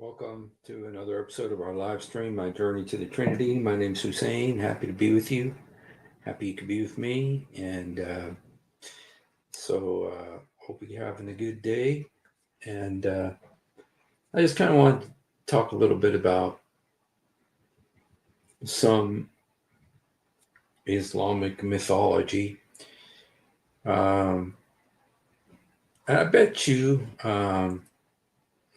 Welcome to another episode of our live stream, My Journey to the Trinity. My name's Hussein. Happy to be with you. Happy you could be with me. And hope you're having a good day. And I just kind of want to talk a little bit about some Islamic mythology. And I bet you,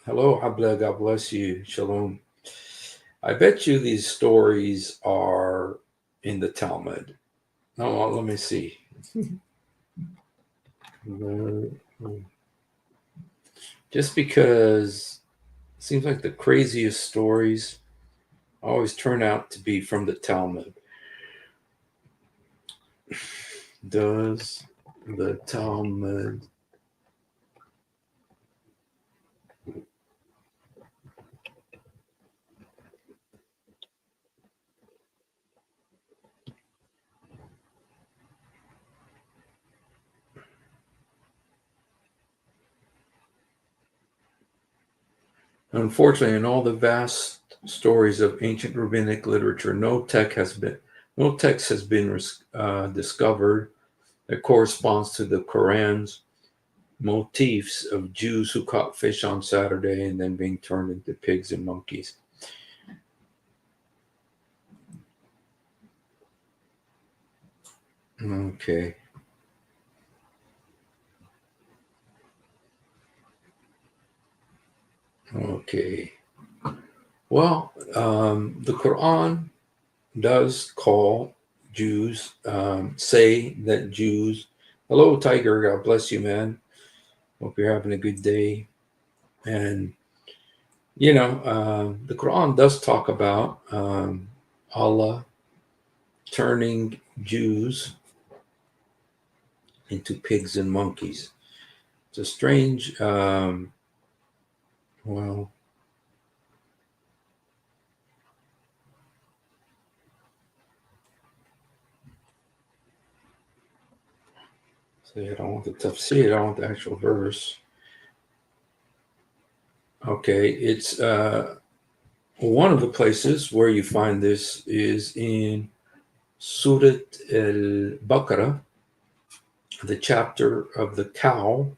hello, Abla, God bless you, Shalom. I bet you these stories are in the Talmud. No, let me see. Just because it seems like the craziest stories always turn out to be from the Talmud. Does the Talmud Unfortunately, in all the vast stories of ancient rabbinic literature, no text has been discovered that corresponds to the Quran's motifs of Jews who caught fish on Saturday and then being turned into pigs and monkeys. Okay. Okay. Well, the Quran does call Jews, say that Jews, hello, Tiger, God bless you, man. Hope you're having a good day. And, the Quran does talk about Allah turning Jews into pigs and monkeys. It's a strange, well, see, I don't want the tafsir, I want the actual verse. Okay, it's one of the places where you find this is in Surat al-Baqarah, the chapter of the cow.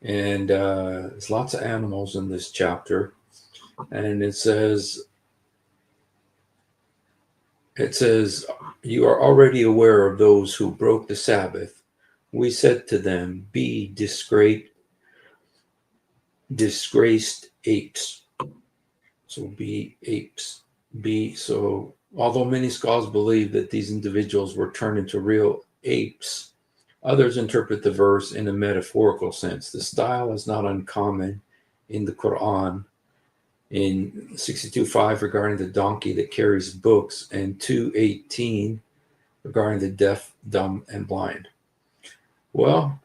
And there's lots of animals in this chapter. And it says, you are already aware of those who broke the Sabbath. We said to them, be disgraced apes. So be apes. So although many scholars believe that these individuals were turned into real apes, others interpret the verse in a metaphorical sense. The style is not uncommon in the Quran in 62:5 regarding the donkey that carries books and 2:18 regarding the deaf, dumb, and blind. Well,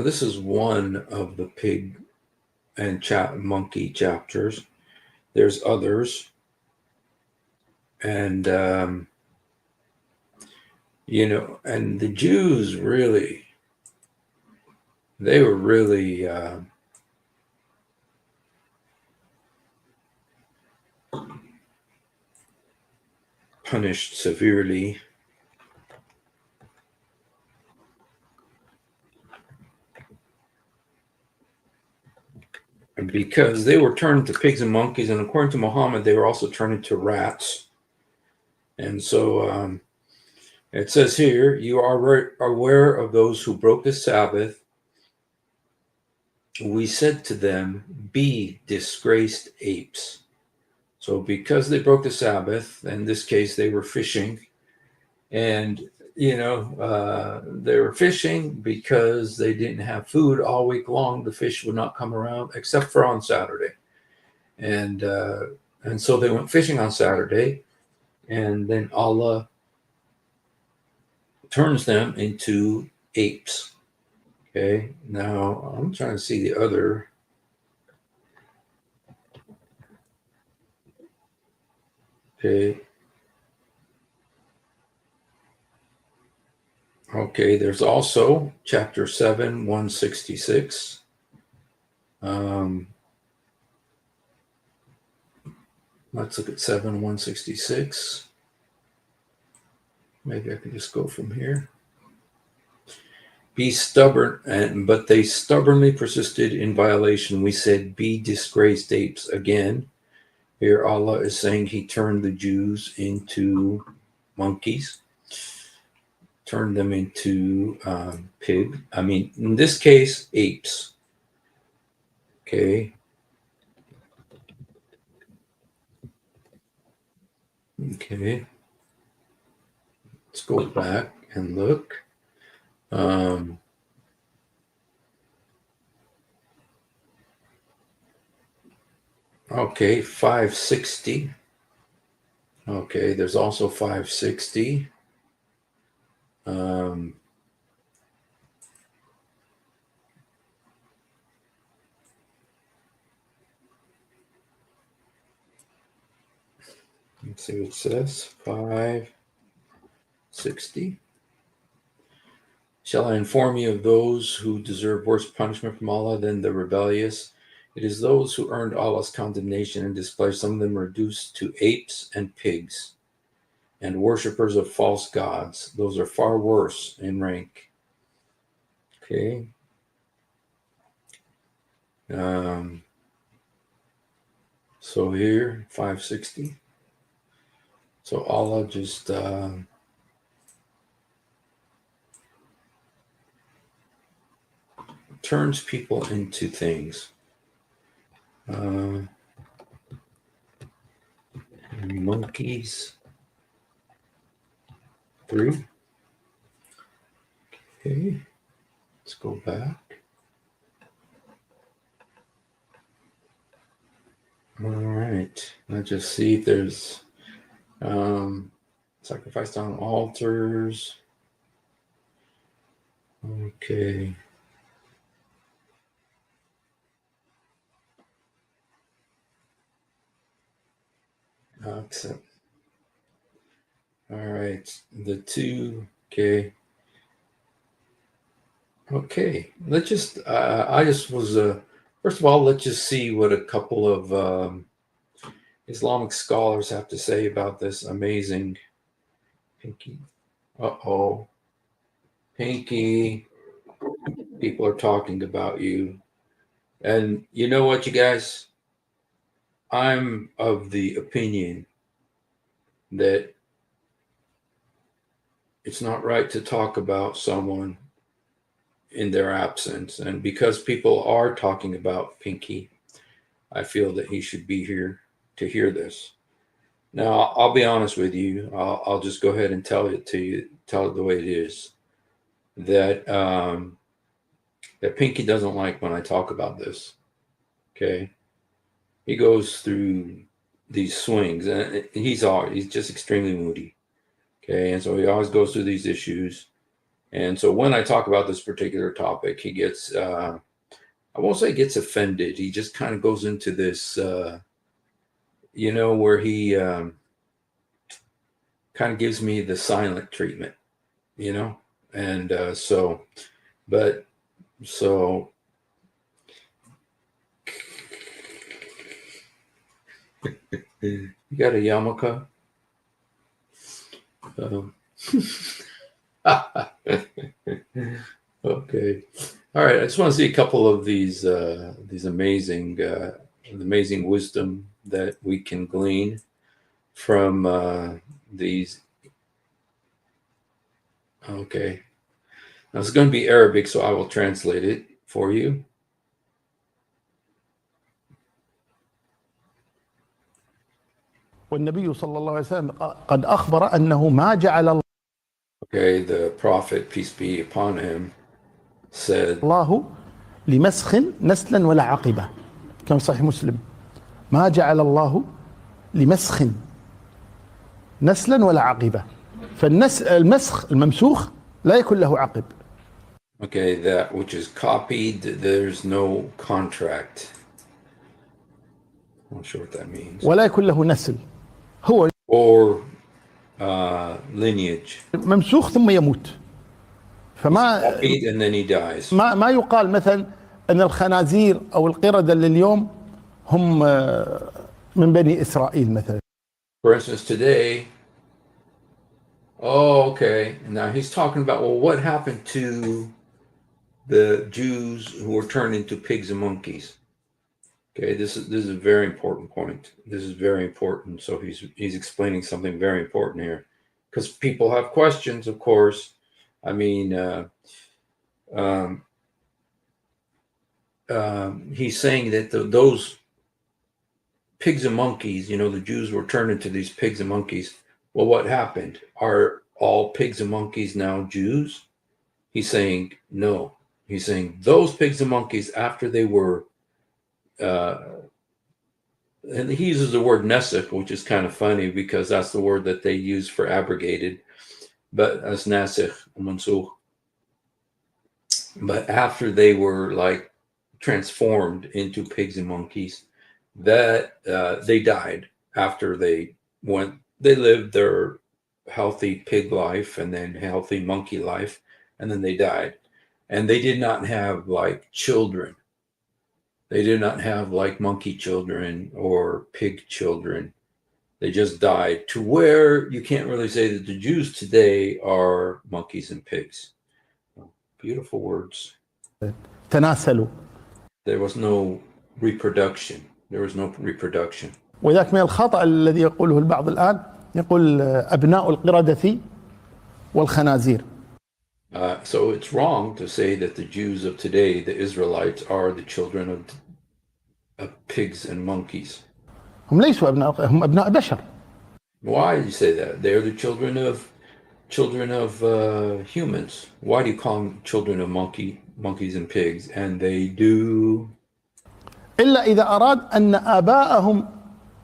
this is one of the pig and monkey chapters. There's others. And, and the Jews really, they were really punished severely. Because they were turned into pigs and monkeys, and according to Muhammad, they were also turned into rats. And so it says here, you are aware of those who broke the Sabbath. We said to them, be disgraced apes. So because they broke the Sabbath, in this case, they were fishing. And, they were fishing because they didn't have food all week long. The fish would not come around except for on Saturday. And so they went fishing on Saturday. And then Allah turns them into apes. Okay, now I'm trying to see the other. Okay. Okay, there's also chapter 7, 166. Let's look at 7, 166. Maybe I can just go from here. Be stubborn, but they stubbornly persisted in violation. We said, be disgraced apes again. Here Allah is saying he turned the Jews into monkeys, turned them into in this case, apes. Okay. Okay. Let's go back and look. Okay, 560. Okay, there's also 560. Let's see what it says. 560. Shall I inform you of those who deserve worse punishment from Allah than the rebellious? It is those who earned Allah's condemnation and displeasure. Some of them reduced to apes and pigs, and worshippers of false gods. Those are far worse in rank. Okay. So here, 560. So Allah just turns people into things. Monkeys. 3. Okay. Let's go back. All right. Let's just see if there's sacrificed on altars. Okay. Accept. All right. The 2. Okay. Okay. Let's just, I just was, first of all, let's just see what a couple of Islamic scholars have to say about this amazing Pinky. Uh-oh. Pinky. People are talking about you. And you know what, you guys? I'm of the opinion that it's not right to talk about someone in their absence. And because people are talking about Pinky, I feel that he should be here to hear this. Now, I'll be honest with you. I'll just go ahead and tell it to you, tell it the way it is. That that Pinky doesn't like when I talk about this. Okay. He goes through these swings, and he's just extremely moody. Okay. And so he always goes through these issues. And so when I talk about this particular topic, he gets, I won't say gets offended. He just kind of goes into this, where he kind of gives me the silent treatment, and you got a yarmulke? Okay. All right. I just want to see a couple of these amazing wisdom that we can glean from these. Okay. Now it's going to be Arabic, so I will translate it for you. والنبي صلى الله عليه وسلم قد أخبر أنه ما جعل الله. Okay, the Prophet, peace be upon him, said, الله لمسخ نسلا ولا عقبة كما صحيح مسلم. ما جعل الله لمسخ نسلا ولا عقبة. فالمسخ الممسوخ لا يكون له عقب. Okay, that which is copied, there's no contract. I'm not sure what that means. ولا يكون له نسل. هو or lineage. ممسوخ ثم يموت. فما Eat and then he dies. ما يقال مثلا أن الخنازير أو القردة اللي اليوم هم من بني إسرائيل مثلا. For instance, today, okay, now he's talking about, well, what happened to the Jews who were turned into pigs and monkeys? Okay, this is a very important point. This is very important. So he's explaining something very important here, because people have questions, of course. I mean, he's saying that those pigs and monkeys, the Jews were turned into these pigs and monkeys. Well, what happened? Are all pigs and monkeys now Jews? He's saying no. He's saying those pigs and monkeys, after they were, and he uses the word nesek, which is kind of funny because that's the word that they use for abrogated, but as nasikh, mansukh. But after they were like transformed into pigs and monkeys, that they died after they lived their healthy pig life and then healthy monkey life, and then they died. And they did not have like children. They did not have like monkey children or pig children. They just died, to where you can't really say that the Jews today are monkeys and pigs. Beautiful words. تناسلوا. There was no reproduction. وذاك من الخطأ الذي يقوله البعض الآن، يقول أبناء القردة والخنازير. So it's wrong to say that the Jews of today, the Israelites, are the children of pigs and monkeys. هم ليسوا أبناء، هم أبناء بشر. Why do you say that? They're the children of humans. Why do you call them children of monkeys and pigs? And they do. إلا إذا أراد أن آباءهم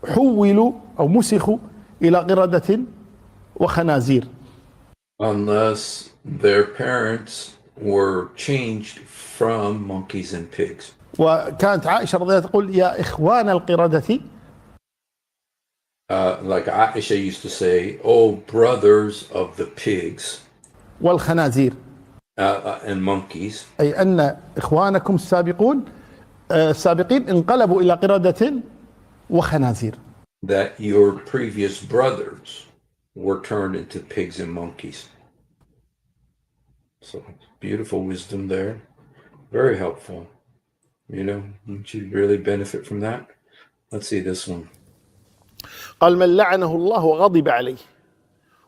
حولوا أو مسخوا إلى قردة وخنازير. Unless their parents were changed from monkeys and pigs. وكانت عائشة رضي الله عنها تقول يا إخوان القردة. Like Aisha used to say, oh, brothers of the pigs. والخنازير. And monkeys. أي أن إخوانكم السابقين انقلبوا إلى قردة وخنازير. That your previous brothers were turned into pigs and monkeys. So beautiful wisdom there. Very helpful. You should really benefit from that. Let's see this one. قال من لعنه الله وغضب عليه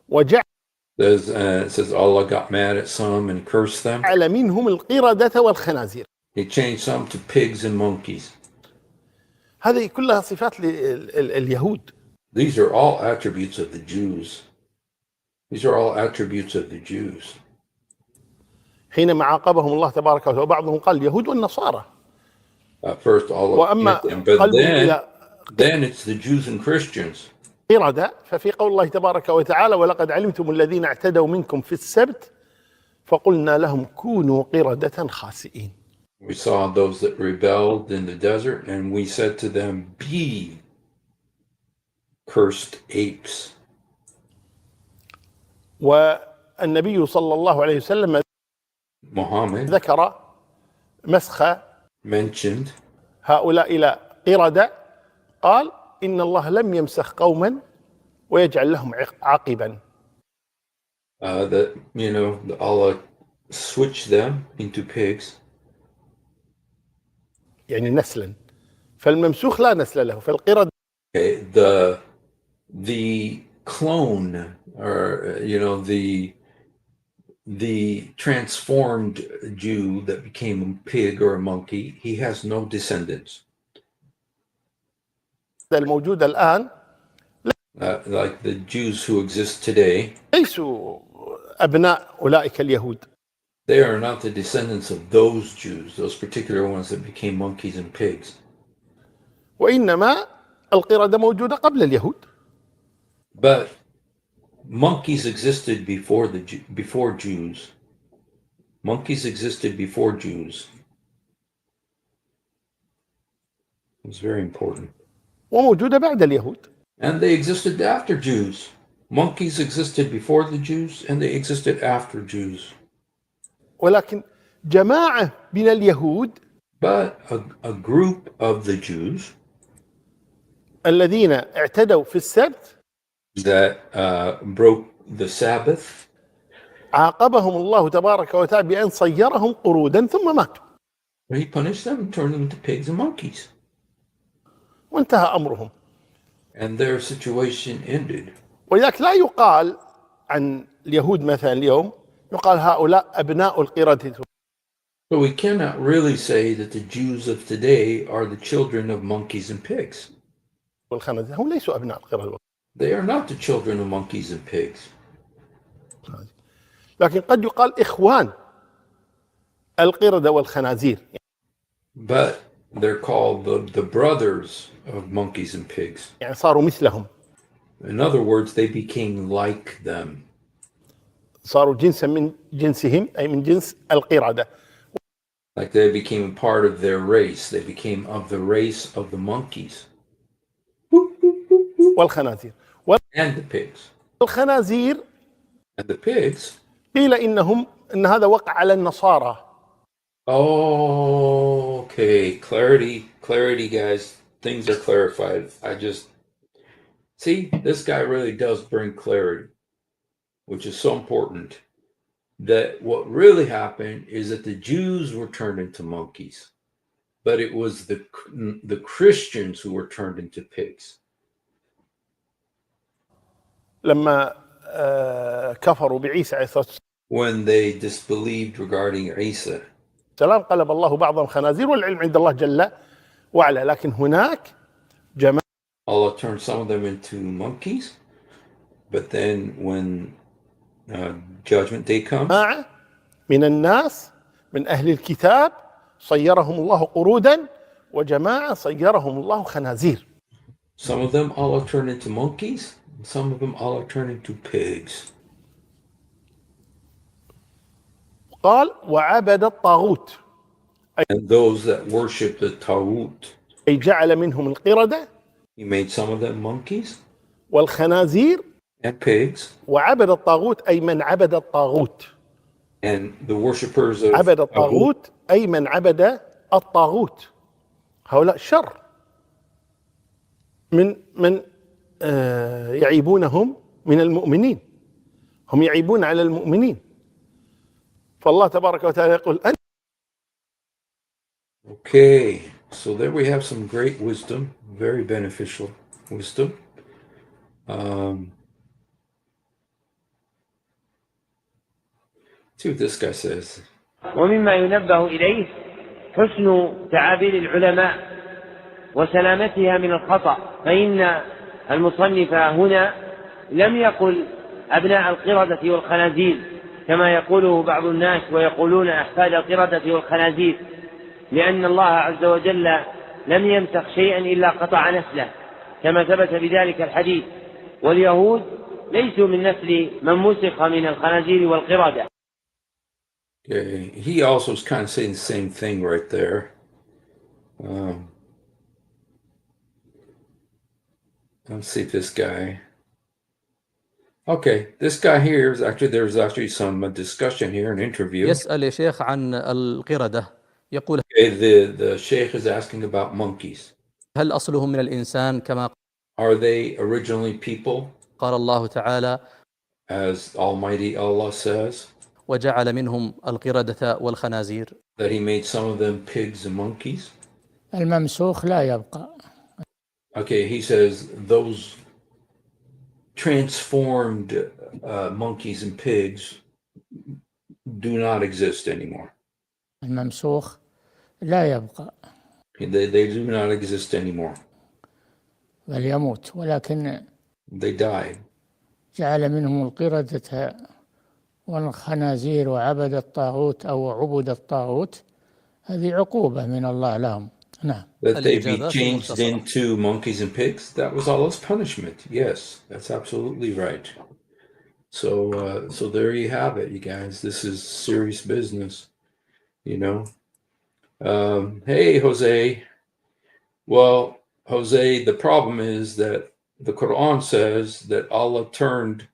وجعل. It says Allah got mad at some and cursed them. على منهم القردة والخنازير. He changed some to pigs and monkeys. هذه كلها صفات اليهود. These are all attributes of the Jews. حينما عاقبهم الله تبارك وتعالى، وبعضهم قال اليهود والنصارى. First Allah hit them, but then it's the Jews and Christians. قردة، ففي قول الله تبارك وتعالى ولقد علمتم الذين اعتدوا منكم في السبت فقلنا لهم كونوا قردة خاسئين. We saw those that rebelled in the desert, and we said to them, be cursed apes. والنبي صلى الله عليه وسلم Muhammad ذكر مسخ mentioned هؤلاء إلى قردة، قال إن الله لم يمسخ قوما ويجعل لهم عقبا. That Allah switched them into pigs. يعني نسلا، فالممسوخ لا نسل له، فالقردة. Okay, the clone, or the transformed Jew that became a pig or a monkey, he has no descendants. الموجودة الآن like the Jews who exist today, ليسوا أبناء أولئك اليهود. They are not the descendants of those Jews, those particular ones that became monkeys and pigs. وإنما القردة موجودة قبل اليهود. But monkeys existed before Jews. Monkeys existed before Jews. It's very important. وموجودة بعد اليهود. And they existed after Jews. Monkeys existed before the Jews, and they existed after Jews. ولكن جماعة من اليهود But a group of the Jews الذين اعتدوا في السبت that broke the Sabbath, عاقبهم الله تبارك وتعالى بأن صيرهم قرودا ثم ماتوا he punished them and turned them into pigs and monkeys. وانتهى أمرهم. And their situation ended. ولذلك لا يقال عن اليهود مثلا اليوم يقال هؤلاء أبناء القردة. So we cannot really say that the Jews of today are the children of monkeys and pigs. والخنازير هم ليسوا أبناء القردة. They are not the children of monkeys and pigs. لكن قد يقال إخوان القردة والخنازير. But they're called the brothers of monkeys and pigs. يعني صاروا مثلهم. In other words, they became like them. صاروا جنسا من جنسهم أي من جنس القردة. Like they became a part of their race. They became of the race of the monkeys. والخنازير. And the pigs. والخنازير And the pigs. قيل إن هذا وقع على النصارى. Oh, okay. Clarity, guys. Things are clarified. See, this guy really does bring clarity, which is so important. That what really happened is that the Jews were turned into monkeys, but it was the Christians who were turned into pigs. لما كفروا بعيسى عليه الصلاة والسلام When they disbelieved regarding Isa. قلب الله بعضهم خنازير والعلم عند الله جل وعلا. لكن هناك جماعة Allah turned some of them into monkeys, but then when judgment day comes, من الناس من أهل الكتاب صيرهم الله قرودا وجماعة صيرهم الله خنازير. some of them Allah turned into monkeys, and some of them Allah turned into pigs. قال وعبد الطاغوت. And those that worship the Taghut, أي جعل منهم القردة. He made some of them monkeys والخنازير. and pigs. وعبد الطاغوت أي من عبد الطاغوت. And the worshippers of عبد الطاغوت أي من عبد الطاغوت. هؤلاء شر من يعيبونهم من المؤمنين. هم يعيبون على المؤمنين. فالله تبارك وتعالى يقول أنت. Okay, so there we have some great wisdom, very beneficial wisdom. See what this guy says. ومما ينبه إليه حسن تعابير العلماء وسلامتها من الخطأ، فإن المصنف هنا لم يقل أبناء القردة والخنازير كما يقوله بعض الناس ويقولون أحفاد القردة والخنازير، لأن الله عز وجل لم يمسخ شيئا إلا قطع نسله كما ثبت بذلك الحديث، واليهود ليسوا من نسل من مسخ من الخنازير والقردة. Okay. He also is kind of saying the same thing right there. Let's see if this guy. Okay, this guy here is actually, there's actually some discussion here, an interview. يسأل يا شيخ عن القردة، يقول Okay, the sheikh is asking about monkeys. هل أصلهم من الإنسان كما Are they originally people, قال الله تعالى as Almighty Allah says, وجعل منهم القردة والخنازير؟ that He made some of them pigs and monkeys? الممسوخ لا يبقى. Okay, he says those transformed monkeys and pigs do not exist anymore. الممسوخ لا يبقى. They do not exist anymore. بل يموت، ولكن They died. جعل منهم القردة والخنازير وعبد الطاغوت أو عبد الطاغوت، هذه عقوبة من الله لهم. نعم. That they be changed into monkeys and pigs, that was Allah's punishment. Yes, that's absolutely right. So there you have it, you guys. This is serious business, you know. Hey, Jose. Well, Jose, the problem is that the Quran says that Allah turned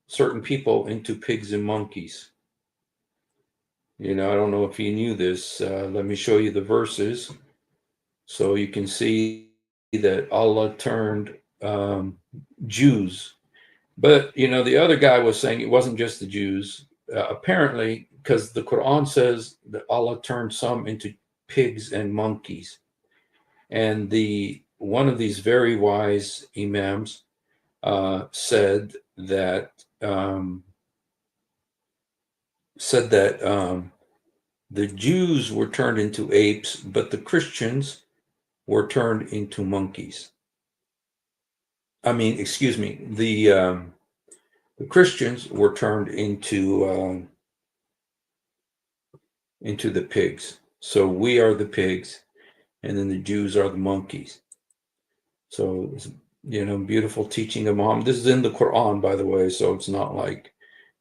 certain people into pigs and monkeys. You know, I don't know if you knew this. Let me show you the verses so you can see that Allah turned Jews. But, you know, the other guy was saying it wasn't just the Jews. Apparently, because the Quran says that Allah turned some into pigs and monkeys. And one of these very wise imams said that the Jews were turned into apes, but the Christians were turned into monkeys. I mean, excuse me, the Christians were turned into the pigs. So we are the pigs, and then the Jews are the monkeys. So, you know, beautiful teaching of Muhammad. This is in the Quran, by the way, so it's not like,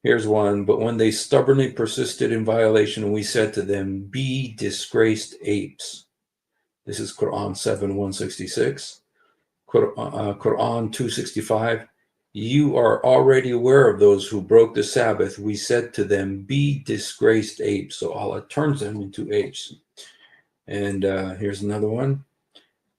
here's one. But when they stubbornly persisted in violation, we said to them, be disgraced apes. This is Quran 7:166. Quran 2:65. You are already aware of those who broke the Sabbath. We said to them, be disgraced apes. So Allah turns them into apes. And here's another one.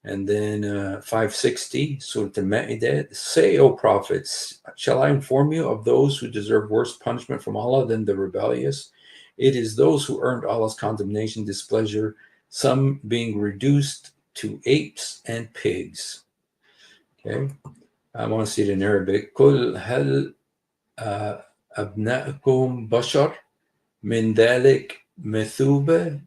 And then 560, Surah Al-Ma'idah. Say, O prophets, shall I inform you of those who deserve worse punishment from Allah than the rebellious? It is those who earned Allah's condemnation, displeasure, some being reduced to apes and pigs. Okay, I want to see it in Arabic. Kul hal abna'akum bashar min dhalik mathuba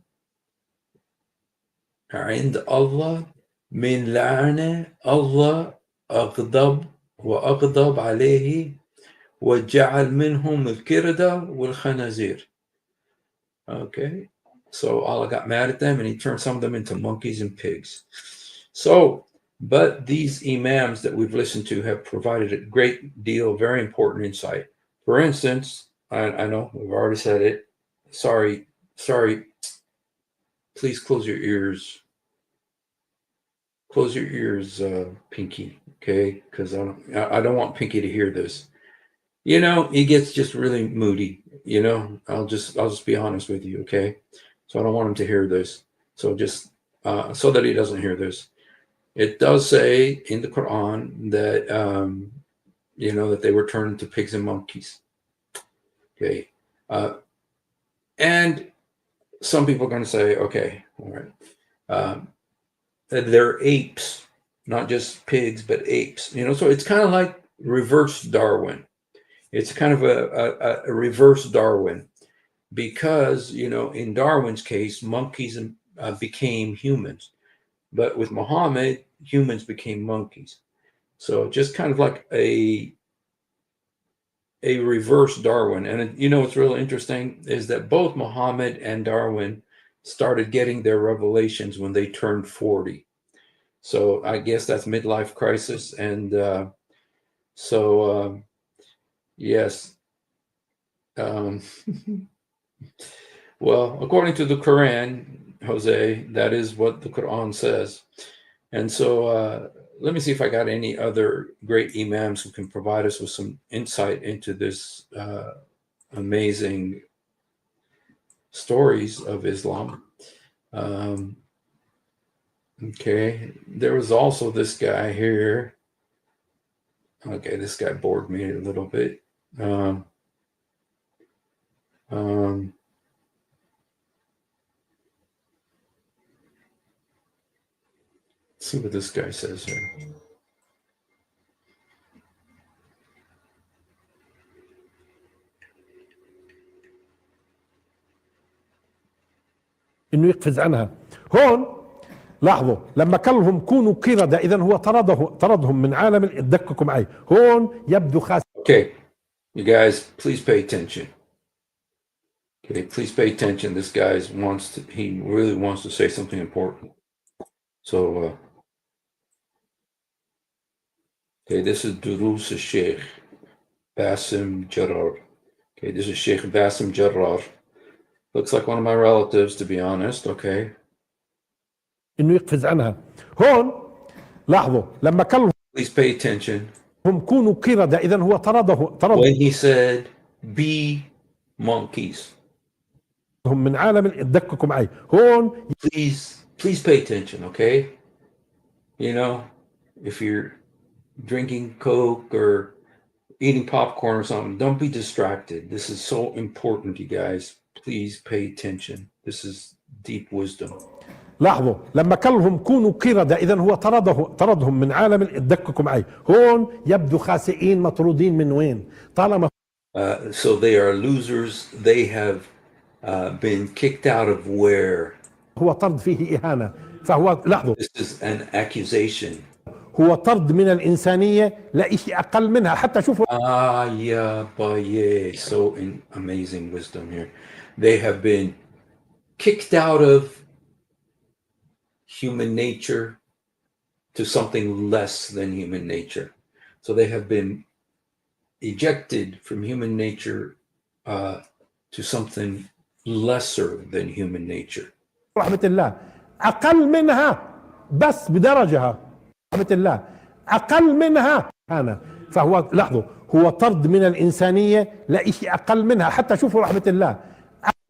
عند الله من لعنة الله أغضب وأغضب عليه وجعل منهم الكردة والخنازير. Okay, so Allah got mad at them and he turned some of them into monkeys and pigs. So, but these imams that we've listened to have provided a great deal of very important insight. For instance, I know we've already said it. Sorry. Please close your ears. Close your ears, Pinky, okay? Because I don't want Pinky to hear this. You know, he gets just really moody. You know, I'll just be honest with you, okay? So I don't want him to hear this. So just so that he doesn't hear this. It does say in the Quran that you know, that they were turned into pigs and monkeys. Okay, and some people are going to say, okay, all right. They're apes, not just pigs, but apes. You know, so it's kind of like reverse Darwin. It's kind of a reverse Darwin, because, you know, in Darwin's case, monkeys became humans, but with Muhammad, humans became monkeys. So just kind of like a reverse Darwin. And you know what's really interesting is that both Muhammad and Darwin started getting their revelations when they turned 40. So I guess that's midlife crisis. And yes. Well, according to the Quran, Jose, that is what the Quran says. And so let me see if I got any other great imams who can provide us with some insight into this amazing stories of Islam. Okay, there was also this guy here. Okay, this guy bored me a little bit. Let's see what this guy says here. انه يقفز عنها. هون لاحظوا لما كلهم كونوا قردة، اذا هو طردهم من عالم. دققوا معي هون يبدو خاص. Okay, you guys, please pay attention. Okay, please pay attention. This guy he really wants to say something important. So, okay, this is Durus al-Sheikh Basim Jarrar. Okay, this is Sheikh Basim Jarrar. Looks like one of my relatives, to be honest. Okay. انه يقفز عنها. هون لاحظوا لما كلهم Please pay attention. كونوا قردة، اذا هو طرد. When he said, be monkeys. هم من عالم دققوا معي هون. Please pay attention, okay? You know, if you're drinking Coke or eating popcorn or something, don't be distracted. This is so important, you guys. Please pay attention. This is deep wisdom. لاحظوا لما كلهم كونوا قردة إذا هو طردهم من عالم دققوا معي هون يبدو خاسئين مطرودين من وين طالما So they are losers. They have been kicked out of where? هو طرد فيه إهانة. فهو لاحظوا This is an accusation. هو طرد من الإنسانية لإشي أقل منها. حتى شوفوا Yeah, but yeah, so amazing wisdom here. They have been kicked out of human nature to something less than human nature. So they have been ejected from human nature to something lesser than human nature. رحمة الله أقل منها بس بدرجها. رحمة الله أقل منها أنا. فهو لاحظوا هو طرد من الإنسانية لإشي أقل منها. حتى شوفوا رحمة الله.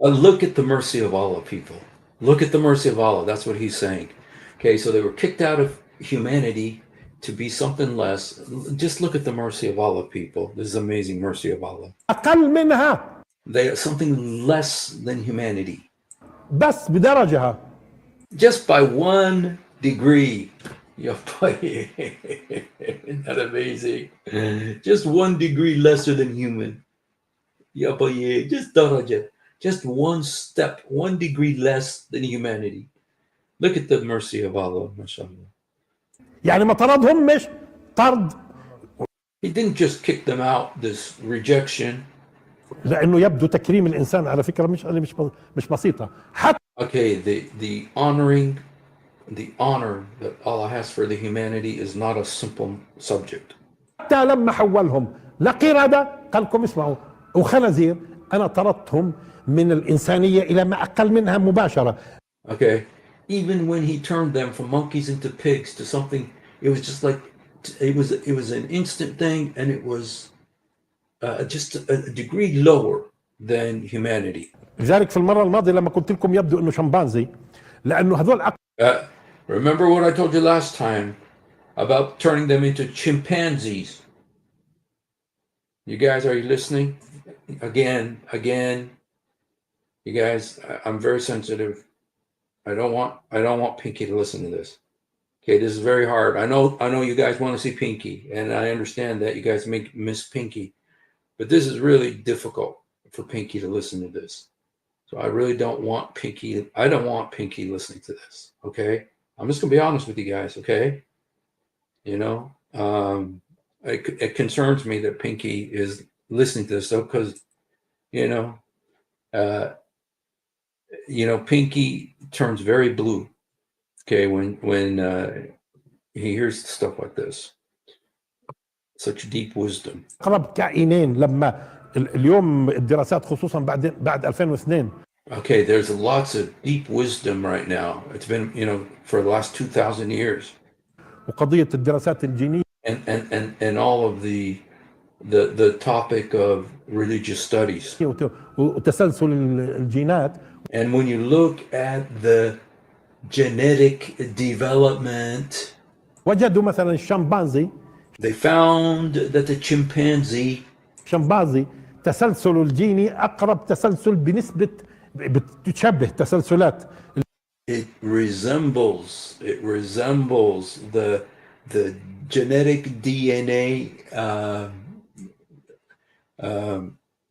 Look at the mercy of Allah, people. Look at the mercy of Allah. That's what he's saying. Okay, so they were kicked out of humanity to be something less. Just look at the mercy of Allah, people. This is amazing mercy of Allah. أقل منها They are something less than humanity. بس بدرجها. Just by 1 degree. Isn't that amazing? Just 1 degree lesser than human. Just daraja. Just 1 step, 1 degree less than humanity. Look at the mercy of Allah, mashallah. يعني ما طردهم مش طرد. He didn't just kick them out, this rejection. لأنه يبدو تكريم الإنسان على فكرة مش بسيطة. حتى Okay, the honor that Allah has for the humanity is not a simple subject. حتى لما حولهم لقردة قال لكم اسمعوا وخنازير أنا طردتهم من الإنسانية إلى ما أقل منها مباشرة. Okay, even when he turned them from monkeys into pigs to something, it was just like it was an instant thing, and it was just a degree lower than humanity. لذلك في المرة الماضية لما قلت لكم يبدو إنه شمبانزي لأنه هذول Remember what I told you last time about turning them into chimpanzees? You guys, are you listening? Again. You guys, I'm very sensitive. I don't want Pinky to listen to this. Okay, this is very hard. I know you guys want to see Pinky, and I understand that you guys miss Pinky, but this is really difficult for Pinky to listen to this. So I really don't want Pinky. I don't want Pinky listening to this. Okay, I'm just gonna be honest with you guys. Okay, you know, it concerns me that Pinky is listening to this, though, because Pinky turns very blue. Okay, when he hears stuff like this, such deep wisdom. أقرب كائنين لما اليوم الدراسات خصوصا بعد 2002. Okay, there's lots of deep wisdom right now. It's been, for the last 2,000 years. وقضية الدراسات الجينية. And all of the topic of religious studies. وتسلسل الجينات. And when you look at the genetic development, وجدوا مثلا الشمبانزي. They found that the chimpanzee. شمبانزي تسلسل الجيني أقرب تسلسل بنسبة بتشبه تسلسلات. It resembles the genetic DNA.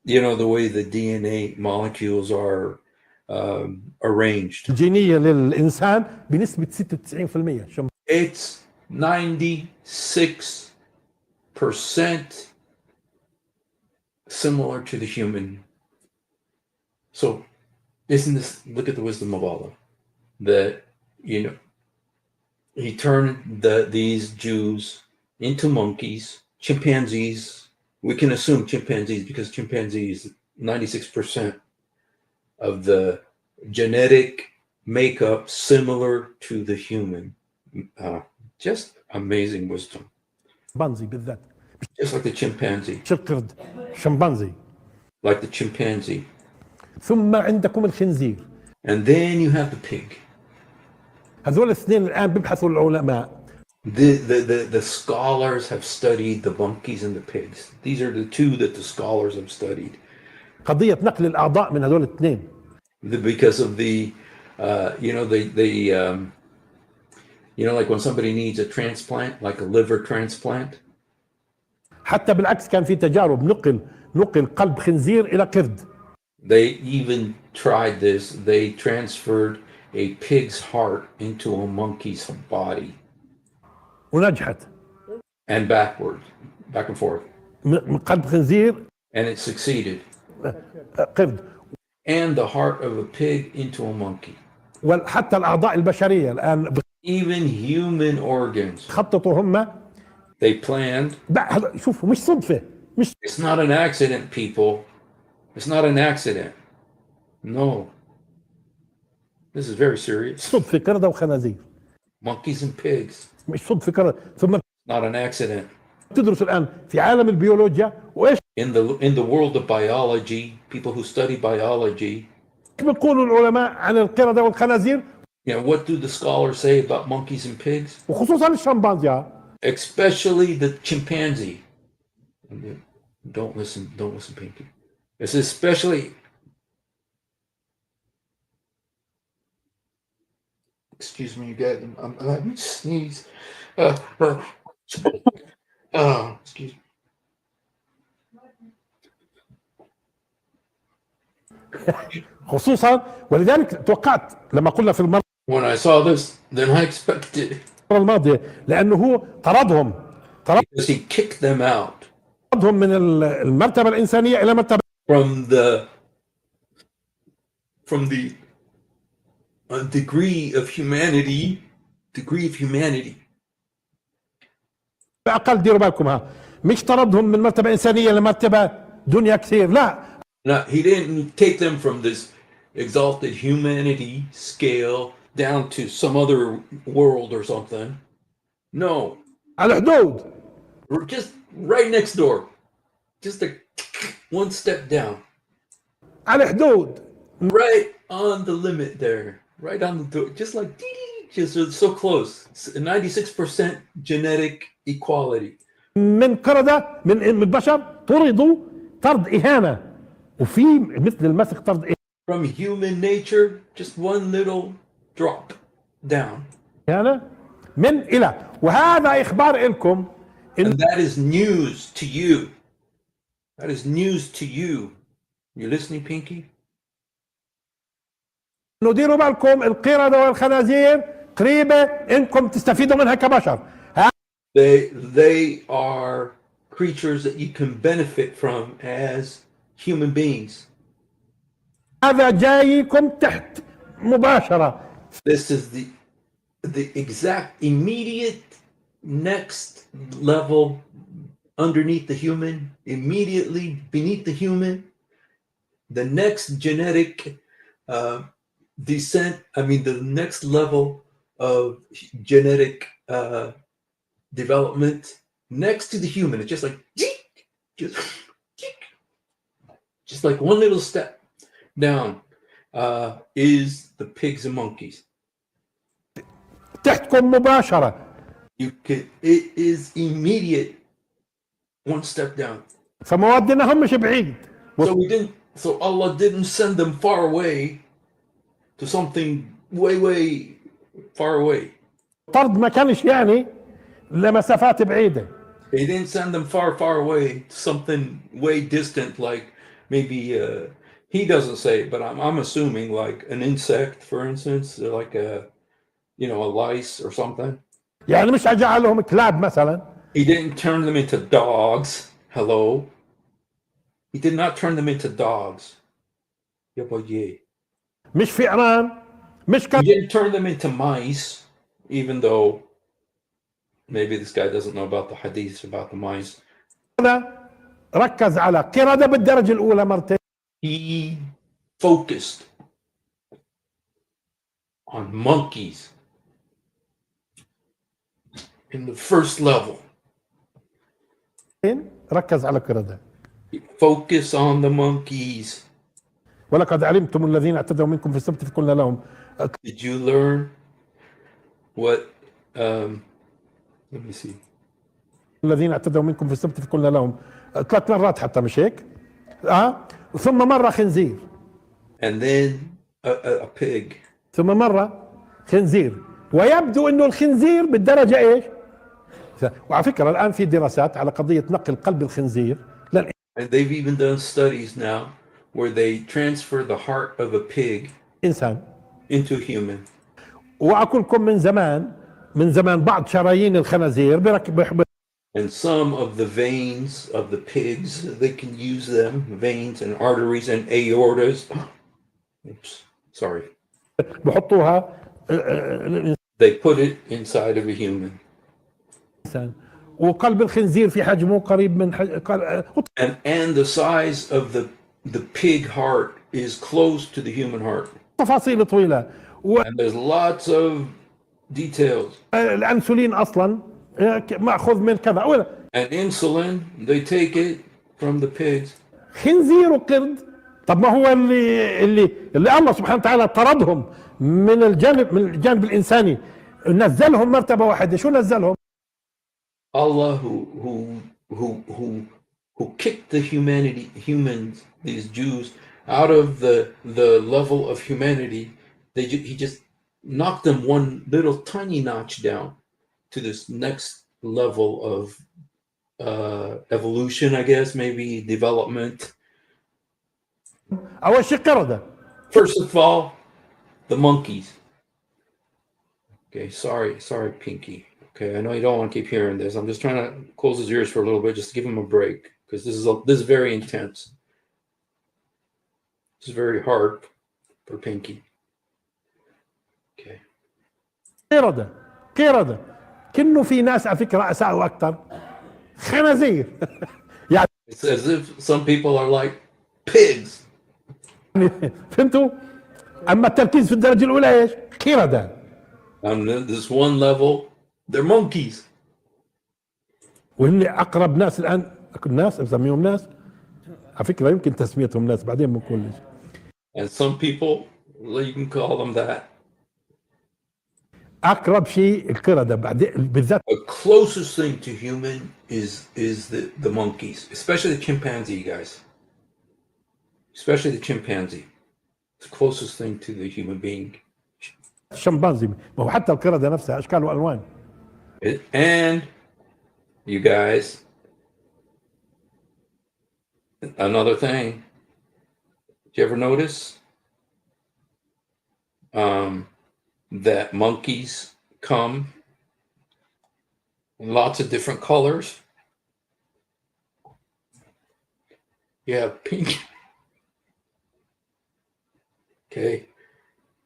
The way the DNA molecules are arranged. الجينية للإنسان بنسبة 96%. It's 96% similar to the human. So look at the wisdom of Allah, that, he turned these Jews into monkeys, chimpanzees. We can assume chimpanzees because chimpanzees, 96% of the genetic makeup similar to the human. Just amazing wisdom. شمبانزي بالذات. Just like the chimpanzee. شقرد شمبانزي. Like the chimpanzee. ثم عندكم الخنزير. And then you have the pig. هذول الاثنين الآن بيبحثوا العلماء. The scholars have studied the monkeys and the pigs. These are the two that the scholars have studied. قضية نقل الأعضاء من هذول الاثنين. Because of the, like when somebody needs a transplant, like a liver transplant. حتى بالعكس كان في تجارب نقل قلب خنزير إلى قرد. They even tried this. They transferred a pig's heart into a monkey's body. ونجحت. And backwards, back and forth. من قلب خنزير. And it succeeded. قرد. And the heart of a pig into a monkey. وحتى الأعضاء البشرية الآن. Even human organs. خططوا هم. They planned. شوفوا مش صدفة. مش. It's not an accident, people. It's not an accident. No. This is very serious. صدفة قردة وخنازير. Monkeys and pigs. مش صدفة قردة. ثم. Not an accident. تدرس الآن في عالم البيولوجيا وإيش؟ In the world of biology, people who study biology. بيقولوا العلماء عن القردة والخنازير. What do the scholars say about monkeys and pigs? وخصوصا الشمبانزي. Especially the chimpanzee. Don't listen, Pinky. It's especially. Excuse me, you guys. Let me sneeze. Excuse me. خصوصا ولذلك توقعت لما قلنا في المرة. When I saw this, then I expected. الماضية لأنه هو طردهم. Because he kicked them out. طردهم من المرتبة الإنسانية إلى مرتبة. From the degree of humanity. بأقل ديروا بالكم مش طردهم من مرتبة إنسانية لمرتبة دنيا كثير لا. No, he didn't take them from this exalted humanity scale down to some other world or something. No. على الحدود. We're just right next door. Just one step down. على الحدود. Right on the limit there. Right on the door. Just like, just so close. 96% genetic equality. من قردة من البشر طردوا طرد إهانة. وفي مثل المسخ طرد إهانة. From human nature, just one little drop down. إهانة من إلى. وهذا إخبار لكم. And that is news to you. That is news to you. You listening, Pinky? نديروا بالكم القردة والخنازير قريبة إنكم تستفيدوا منها كبشر. They are creatures that you can benefit from as human beings. هذا جايكم تحت مباشرة. This is the exact immediate next level underneath the human, immediately beneath the human, the next genetic descent, the next level of genetic development next to the human. It's just like just like one little step down is the pigs and monkeys. تحتكم مباشرة. It is immediate, one step down. فموادنا هم مش بعيد. So Allah didn't send them far away to something way far away. طرد ما كانش يعني لمسافات بعيدة. They didn't send them far away to something way distant, like maybe he doesn't say, but I'm assuming like an insect, for instance, like a lice or something. يعني مش أجعلهم كلاب مثلا. He didn't turn them into dogs. Hello. He did not turn them into dogs. مش فئران. مش He didn't turn them into mice, even though maybe this guy doesn't know about the hadiths about the mice. ركز على قردة بالدرجة الأولى مرتين. He focused on monkeys in the first level. ركز على قردة. Focus on the monkeys. ولقد علمتم الذين اعتدوا منكم في السبت فقلنا لهم. Did you learn what? Let me see. الذين اعتدوا منكم في السبت فقلنا لهم 3 مرات حتى، مش هيك؟ ثم مرة خنزير، And then a pig. ثم مرة خنزير. ويبدو انه الخنزير بالدرجة ايش؟ وعلى فكرة الان في دراسات على قضية نقل قلب الخنزير And they've even done studies now where they transfer the heart of a pig للإنسان. into human. واقول لكم من زمان بعض شرايين الخنازير بركب. And some of the veins of the pigs, they can use them, veins and arteries and aortas. Oops, sorry. بحطوها They put it inside of a human. الإنسان. وقلب الخنزير في حجمه قريب من And the size of the pig heart is close to the human heart. تفاصيل طويلة. And there's lots of details. والأنسولين أصلا مأخوذ من كذا. And insulin, they take it from the pigs. خنزير وقرد. طب ما هو اللي الله سبحانه وتعالى طردهم من الجانب الإنساني، نزلهم مرتبة واحدة. شو نزلهم؟ Allah who kicked the humans, these Jews, out of the level of humanity. He just knocked them one little tiny notch down to this next level of evolution, I guess, maybe development. أول شيء قردة. First of all, the monkeys. Okay, sorry, Pinky. Okay, I know you don't want to keep hearing this. I'm just trying to close his ears for a little bit, just to give him a break, because this is very intense. This is very hard for Pinky. Okay. قردة كأنه في ناس على فكرة أساءوا أكثر خنازير. يعني It's as if some people are like pigs. فهمتوا؟ أما التركيز في الدرجة الأولى إيش؟ قردة. On this one level, they're monkeys. وهن أقرب ناس الآن. الناس بسميهم ناس، على فكرة يمكن تسميتهم ناس بعدين بنقول ليش. And some people, you can call them that. أقرب شيء القردة بعدين بالذات. The closest thing to human is the monkeys, especially the chimpanzee, guys. Especially the chimpanzee. It's the closest thing to the human being. الشمبانزي، ما هو حتى القردة نفسها أشكال وألوان. And you guys, another thing, did you ever notice that monkeys come in lots of different colors? You have pink. Okay,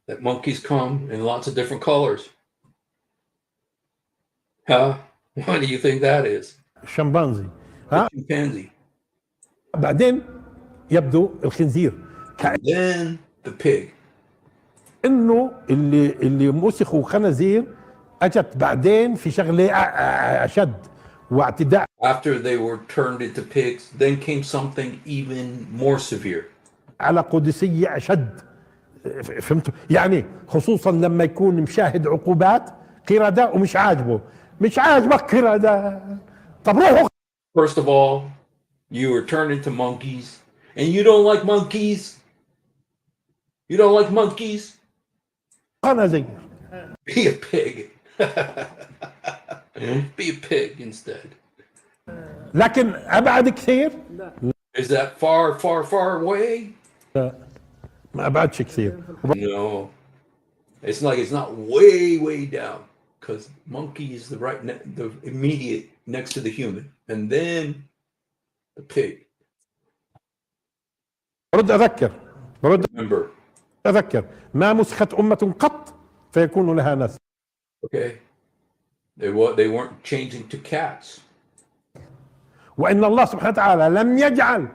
that monkeys come in lots of different colors. Huh? What do you think that is? الشمبانزي. Chimpanzee. بعدين يبدو الخنزير. And then the pig. انه اللي مسخوا خنازير اجت بعدين في شغله اشد واعتداء. After they were turned into pigs, then came something even more severe. على قدسيه اشد. فهمتوا؟ يعني خصوصا لما يكون مشاهد عقوبات قردة ومش عاجبه. مش عاجبك قردة، طب روحوا. First of all, you were turned into monkeys, and you don't like monkeys. You don't like monkeys. خنازير. Be a pig. Be a pig instead. لكن ابعد كثير. Is that far away? ما ابعدش كثير. No. It's not way down, because monkey is the immediate next to the human, and then the pig. Remember. أذكر ما مسخت أمة قط فيكون لها نسل. Okay. They weren't changing to cats. وإن الله سبحانه وتعالى لم يجعل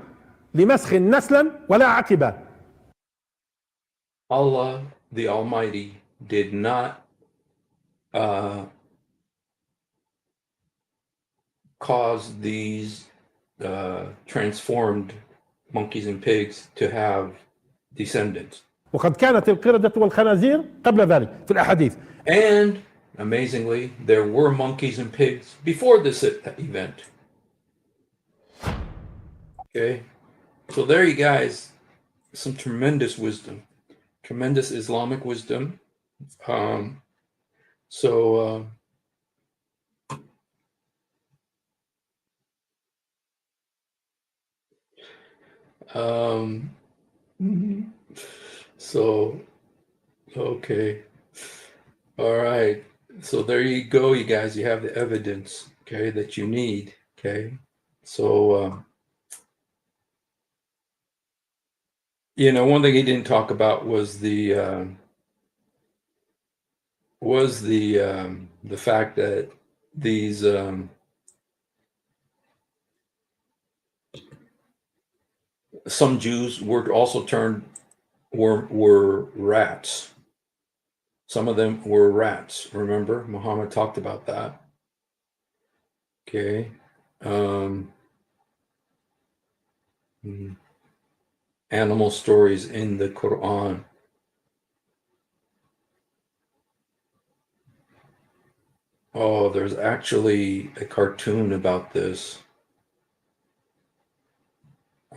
لمسخ نسلا ولا عقبة. Allah the Almighty did not cause these transformed monkeys and pigs to have descendants. وقد كانت القردة والخنازير قبل ذلك في الأحاديث. And amazingly, there were monkeys and pigs before this event. Okay, so there you guys, some tremendous wisdom, tremendous Islamic wisdom. So okay, all right. So there you go, you guys. You have the evidence, okay, that you need. Okay, so one thing he didn't talk about was the fact that these some Jews were also were rats. Some of them were rats. Remember, Muhammad talked about that. Okay. Animal stories in the Quran. Oh, there's actually a cartoon about this.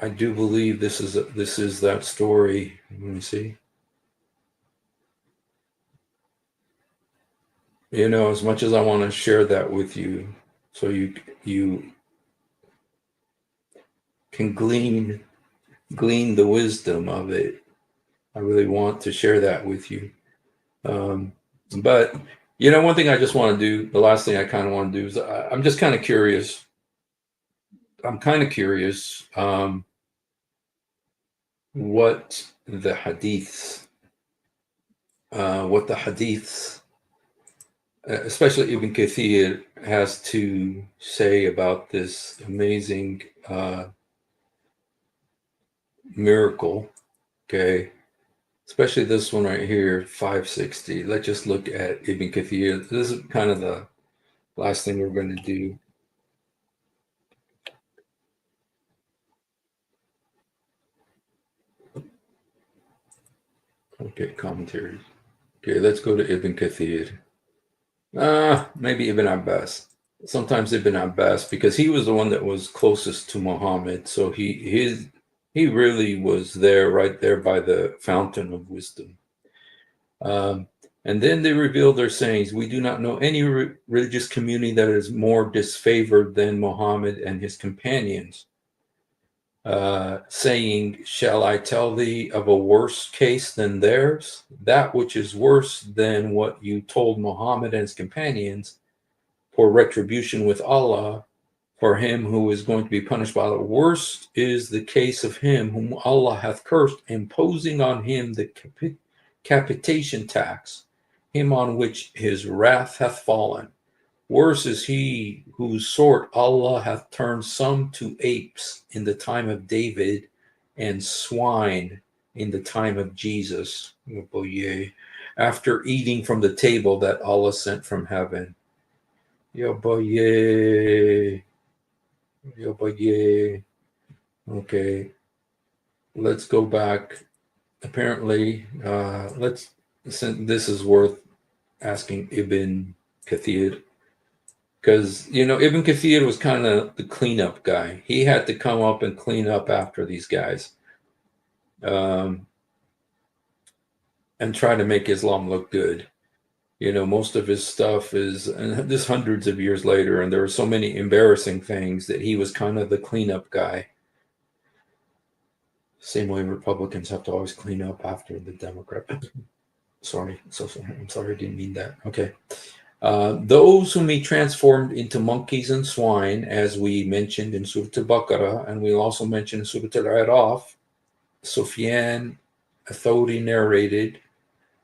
I do believe this is that story. Let me see. As much as I want to share that with you, so you can glean the wisdom of it, I really want to share that with you. But one thing I just want to do, the last thing I kind of want to do is I'm just kind of curious. I'm kind of curious what the hadiths, especially Ibn Kathir, has to say about this amazing miracle. Okay, especially this one right here, 560. Let's just look at Ibn Kathir. This is kind of the last thing we're going to do. Okay, commentaries. Okay, let's go to Ibn Kathir. Maybe Ibn Abbas. Sometimes Ibn Abbas, because he was the one that was closest to Muhammad. So he really was there, right there by the fountain of wisdom. And then they revealed their sayings. We do not know any religious community that is more disfavored than Muhammad and his companions. Saying, shall I tell thee of a worse case than theirs? That which is worse than what you told Muhammad and his companions, for retribution with Allah, for him who is going to be punished by Allah. Worst is the case of him whom Allah hath cursed, imposing on him the capitation tax, him on which his wrath hath fallen. Worse is he whose sort Allah hath turned some to apes in the time of David, and swine in the time of Jesus, after eating from the table that Allah sent from heaven. Okay, let's go back. Apparently, this is worth asking Ibn Kathir. Because, Ibn Kathir was kind of the cleanup guy. He had to come up and clean up after these guys. And try to make Islam look good. Most of his stuff is, and this hundreds of years later, and there were so many embarrassing things that he was kind of the cleanup guy. Same way Republicans have to always clean up after the Democrat. Sorry. I'm sorry, I didn't mean that. Okay. Those whom he transformed into monkeys and swine, as we mentioned in Surah Al-Baqarah, and we also mentioned in Surah Al-Araf, Sufyan Ath-Thawri narrated,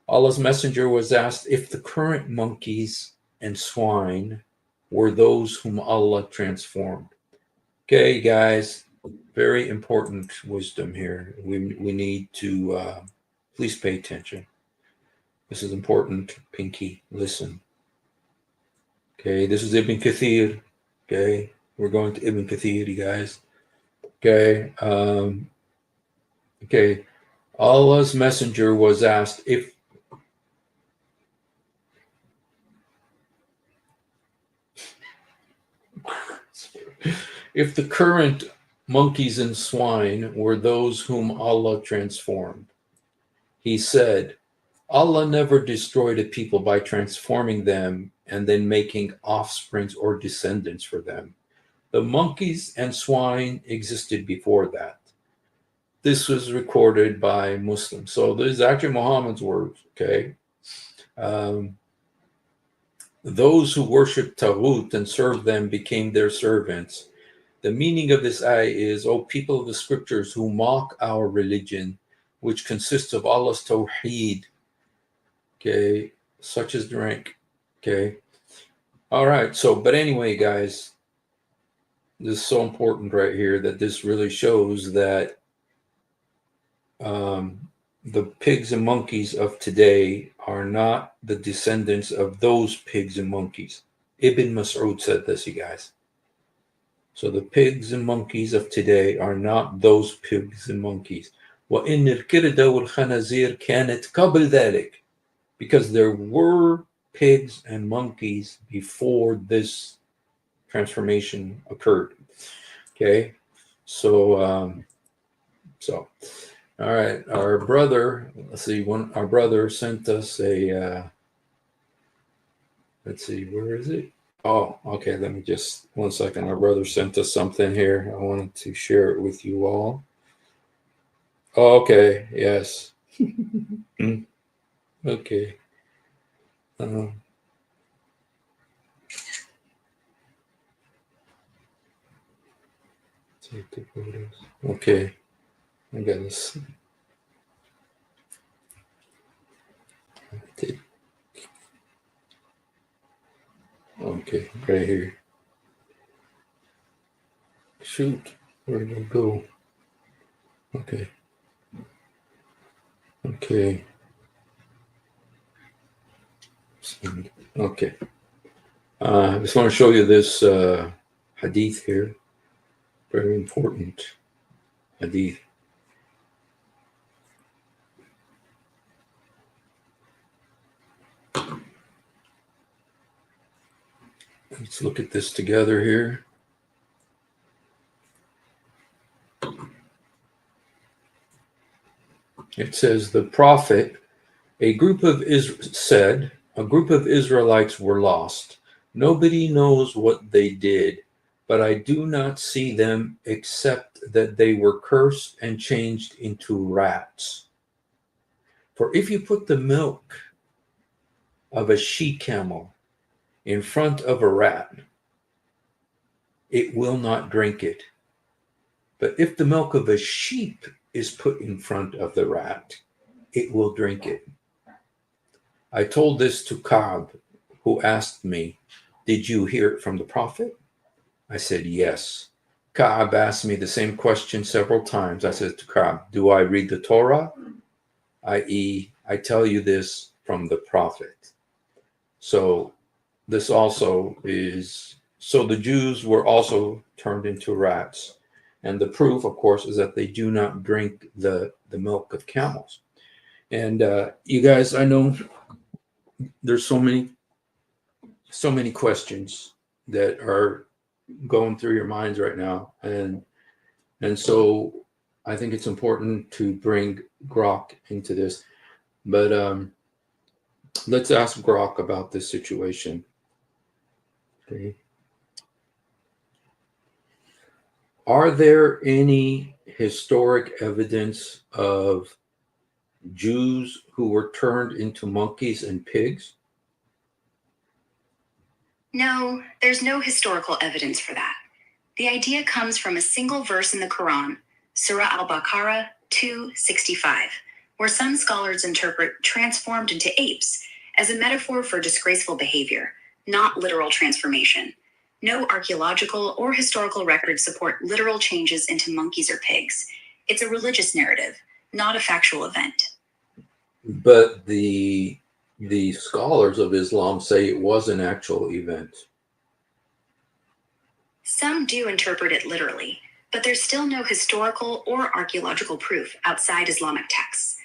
Allah's messenger was asked if the current monkeys and swine were those whom Allah transformed. Okay, guys, very important wisdom here. We need to please pay attention. This is important, Pinky. Listen. Okay, this is Ibn Kathir. Okay, we're going to Ibn Kathir, you guys. Okay, Allah's messenger was asked if the current monkeys and swine were those whom Allah transformed. He said, Allah never destroyed a people by transforming them and then making offsprings or descendants for them. The monkeys and swine existed before that. This was recorded by Muslims. So this is actually Muhammad's words, okay? Those who worshiped Taghut and served them became their servants. The meaning of this ayah is, O people of the scriptures who mock our religion, which consists of Allah's Tawheed, okay, such as drink, okay? All right, so, but anyway, guys, this is so important right here that this really shows that the pigs and monkeys of today are not the descendants of those pigs and monkeys. Ibn Mas'ud said this, you guys. So the pigs and monkeys of today are not those pigs and monkeys. وَإِنَّ الْكِرْدَ وَالْخَنَازِيرَ كَانَتْ قَبْلَ ذَلِكَ, because there were pigs and monkeys before this transformation occurred. Okay, so all right, our brother, let's see, our brother sent us a, let's see, where is it? Oh, okay, let me just, 1 second. Our brother sent us something here. I wanted to share it with you all. Oh, okay, yes. Okay. Take the photos. Okay. I got this. Okay, right here. Shoot, where did it go? Okay. Okay. Okay. I just want to show you this hadith here. Very important hadith. Let's look at this together here. It says, the prophet, a group of Israelites were lost. Nobody knows what they did, but I do not see them except that they were cursed and changed into rats. For if you put the milk of a she-camel in front of a rat, it will not drink it. But if the milk of a sheep is put in front of the rat, it will drink it. I told this to Ka'b, who asked me, did you hear it from the prophet? I said, yes. Ka'b asked me the same question several times. I said to Ka'b, do I read the Torah? I.e., I tell you this from the prophet. So this also is, so the Jews were also turned into rats. And the proof, of course, is that they do not drink the milk of camels. And you guys, I know there's so many questions that are going through your minds right now. And so I think it's important to bring Grok into this. But let's ask Grok about this situation. Okay. Are there any historic evidence of Jews who were turned into monkeys and pigs? No, there's no historical evidence for that. The idea comes from a single verse in the Quran, Surah Al-Baqarah 2:65, where some scholars interpret transformed into apes as a metaphor for disgraceful behavior, not literal transformation. No archaeological or historical records support literal changes into monkeys or pigs. It's a religious narrative, not a factual event. But the scholars of Islam say it was an actual event. Some do interpret it literally. but there's still no historical or archaeological proof outside Islamic texts.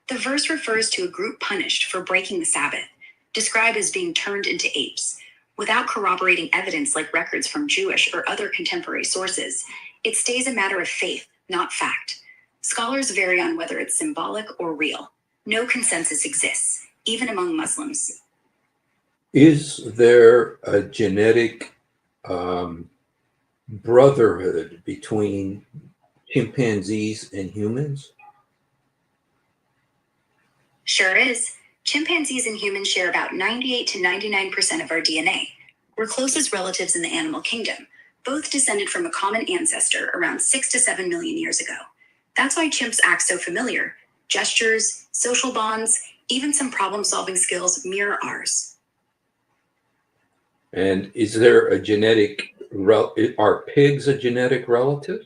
The verse refers to a group punished for breaking the Sabbath, described as being turned into apes. Without corroborating evidence like records from Jewish or other contemporary sources, it stays a matter of faith, not fact. Scholars vary on whether it's symbolic or real. No consensus exists, even among Muslims. Is there a genetic brotherhood between chimpanzees and humans? Sure is. Chimpanzees and humans share about 98 to 99% of our DNA. We're closest relatives in the animal kingdom, both descended from a common ancestor around 6 to 7 million years ago. That's why chimps act so familiar. Gestures, social bonds, even some problem-solving skills mirror ours. And is there a genetic, are pigs a genetic relative?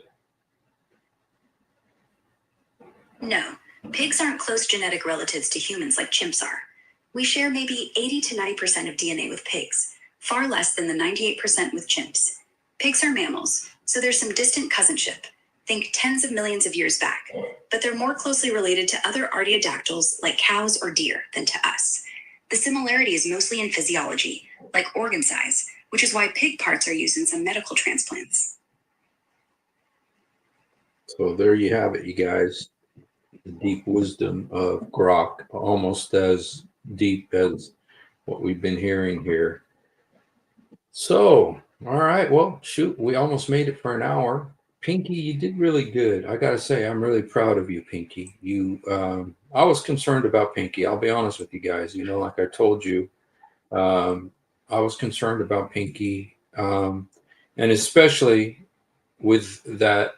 No, pigs aren't close genetic relatives to humans like chimps are. We share maybe 80 to 90% of DNA with pigs, far less than the 98% with chimps. Pigs are mammals, so there's some distant cousinship. Think tens of millions of years back, but they're more closely related to other artiodactyls like cows or deer than to us. The similarity is mostly in physiology, like organ size, which is why pig parts are used in some medical transplants. So there you have it, you guys. The deep wisdom of Grok, almost as deep as what we've been hearing here. So, all right, well, shoot, we almost made it for an hour. Pinky, you did really good. I got to say, I'm really proud of you, Pinky. I was concerned about Pinky. I'll be honest with you guys. You know, like I told you, I was concerned about Pinky, and especially with that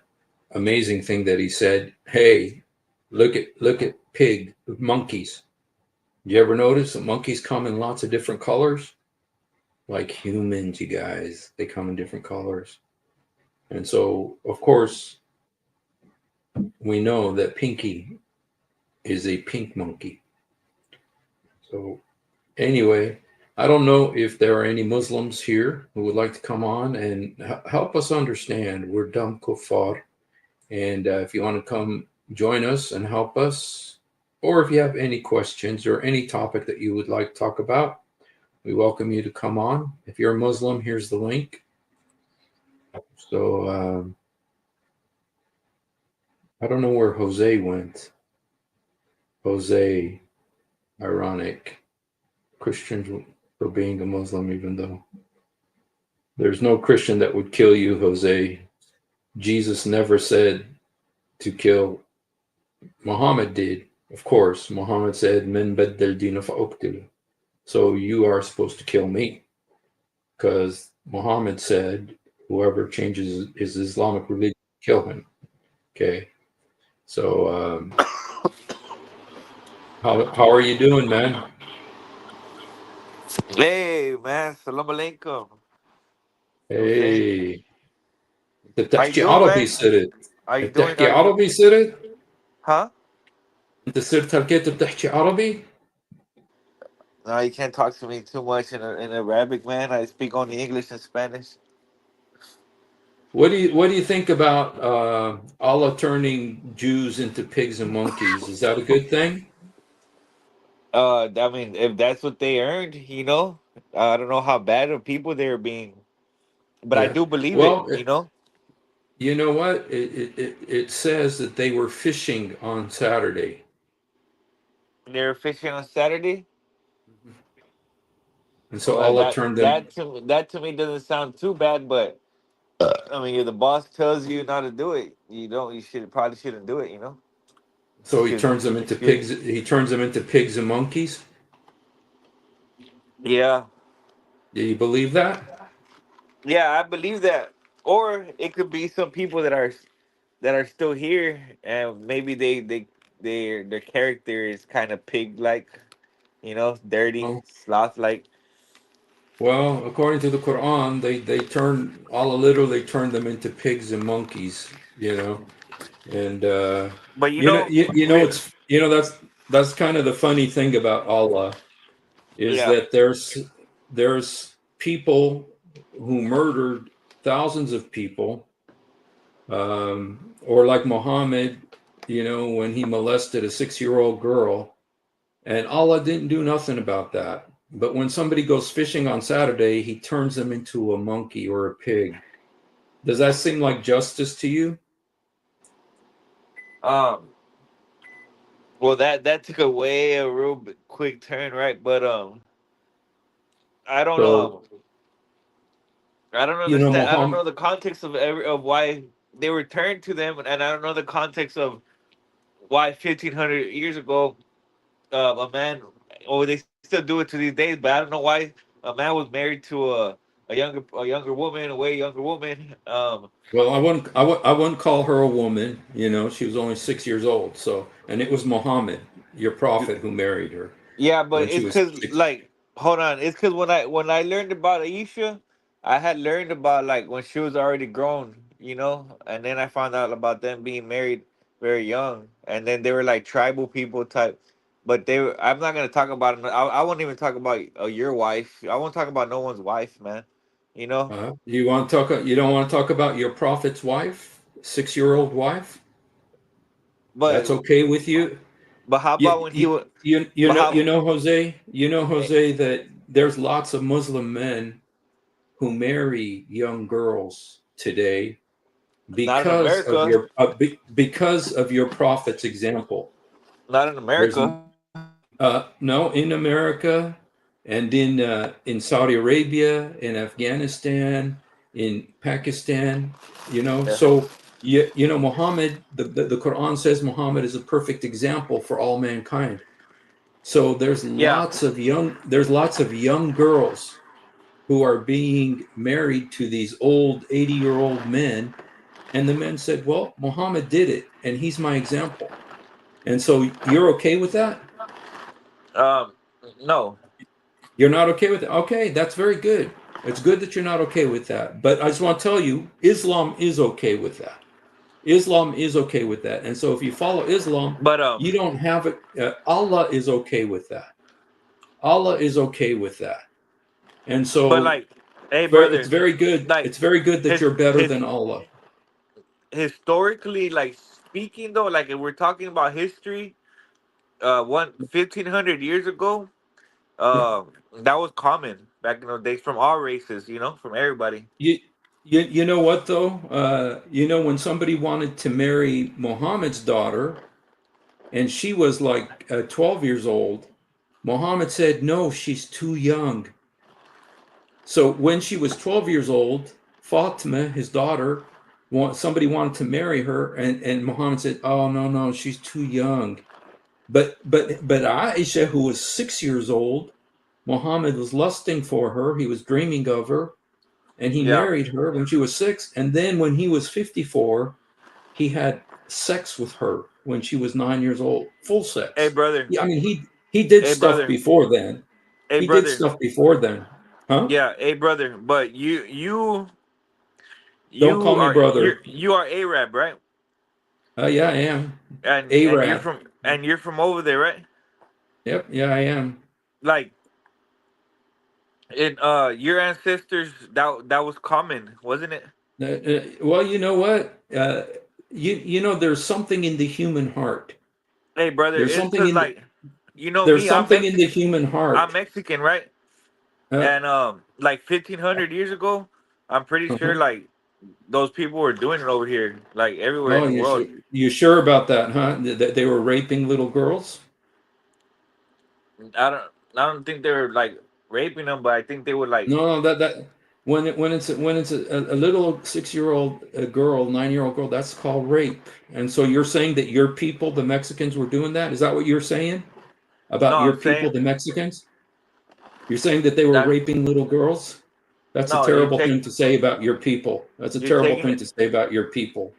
amazing thing that he said. Hey, look at monkeys. You ever notice that monkeys come in lots of different colors? Like humans, you guys, they come in different colors. And so, of course, we know that Pinky is a pink monkey. So anyway, I don't know if there are any Muslims here who would like to come on and help us understand. We're dumb kuffar. And if you want to come join us and help us, or if you have any questions or any topic that you would like to talk about, we welcome you to come on. If you're a Muslim, here's the link. So I don't know where Jose went. Jose, ironic. Christians for being a Muslim, even though there's no Christian that would kill you, Jose. Jesus never said to kill. Muhammad did, of course. Muhammad said, "Men baddal dina fa'uqtilu." So you are supposed to kill me, because Muhammad said, whoever changes his Islamic religion, kill him. Okay. So how are you doing, man? Hey man, salam alaikum. Hey. انت How you بتحكي doing, عربي man? صرت. How you doing? بتحكي عربي صرت. Huh? انت صرت هلكيت بتحكي عربي. No, you can't talk to me too much in Arabic, man. I speak only English and Spanish. What do you think about Allah turning Jews into pigs and monkeys? Is that a good thing? I mean, if that's what they earned, I don't know how bad of people they're being, but I Yeah. do believe Well, it. you know what? It says that they were fishing on Saturday. They're fishing on Saturday. And so Well, Allah turned them. that to me doesn't sound too bad, but I mean, if the boss tells you not to do it, you probably shouldn't do it. So he turns them into pigs. He turns them into pigs and monkeys. Yeah. Do you believe that? Yeah, I believe that. Or it could be some people that are still here, and maybe their character is kind of pig like, dirty, Oh. sloth like. Well, according to the Quran, Allah literally turned them into pigs and monkeys. And But that's kind of the funny thing about Allah is yeah, that there's people who murdered thousands of people Or like Muhammad, when he molested a 6-year-old girl, and Allah didn't do nothing about that. But when somebody goes fishing on Saturday, he turns them into a monkey or a pig. Does that seem like justice to you? Well, that took a real quick turn, right? But I don't So, I don't understand. I don't Muhammad, know the context of why they returned to them, and I don't know the context of why 1,500 years ago a man, or they still do it to these days, but I don't know why a man was married to a younger woman, a way younger woman. well, I wouldn't call her a woman. She was only 6 years old. So, and it was Muhammad, your prophet, who married her Yeah, but when she it's was because six. like, hold on, it's because when I learned about Aisha, I had learned about like when she was already grown, and then I found out about them being married very young, and then they were like tribal people type. But I'm not gonna talk about it. I won't even talk about your wife. I won't talk about no one's wife, man. You know. You want to talk? You don't want to talk about your prophet's wife, 6-year-old wife? But That's okay with you? but how about You, when he you, was? you But know, how? Jose. eh, Jose, that there's lots of Muslim men who marry young girls today Not in because of America. your prophet's example. Not in There's America. no, in America, and in Saudi Arabia, in Afghanistan, in Pakistan. Yeah. So Muhammad. The Quran says Muhammad is a perfect example for all mankind. So Yeah. there's lots of young girls who are being married to these old 80-year-old men, and the men said, "Well, Muhammad did it, and he's my example." And so you're okay with that? Um. No. You're not okay with it? Okay, that's very good. It's good that you're not okay with that. But I just want to tell you, Islam is okay with that. Islam is okay with that. And so if you follow Islam, But you don't have it. Allah is okay with that. Allah is okay with that. And but so like, hey, it's brother, very good. like It's very good that his you're better his than Allah. historically, like speaking though, like if we're talking about history, 1,500 years ago, Yeah. uh, that was common back in those days from all races, from everybody. You, you know what though? When somebody wanted to marry Muhammad's daughter, and she was like 12 years old, Muhammad said, "No, she's too young." So when she was 12 years old, Fatima, his daughter, somebody wanted to marry her, and Muhammad said, "Oh, no, no, she's too young." But Aisha, who was 6 years old, Muhammad was lusting for her. He was dreaming of her, and he Yeah. married her when she was 6. And then when he was 54, he had sex with her when she was 9 years old, full Hey, sex. brother. Yeah, I mean, he did Hey, stuff brother. before then. Hey, He did brother. stuff before then, huh? Yeah. Hey, brother. But you Don't call you me are brother. you are Arab, right? Yeah, I am. And you're Arab. from over there, right? Yep, yeah, I am. Like, in your ancestors, that was common, wasn't it? Well, you know what? There's something in the human heart. Hey, brother, There's it's something because in the, like, there's me, I'm something in the Mexican. human I'm heart. Mexican, right? Uh, And like 1,500 years ago, I'm pretty sure uh-huh. like those people were doing it over here, like everywhere in Oh, the world. you sure about that, huh? That they were raping little girls? I don't I don't think they were like raping them, but I think they would like. No, that when it's a little 6-year-old girl, 9-year-old girl, that's called rape. And so you're saying that your people, the Mexicans, were doing that? Is that what you're saying No, about your I'm people, saying the Mexicans? You're saying that they were that. raping little girls? That's a No, terrible thing to say about your people. That's a you're terrible taking thing it to say about your people.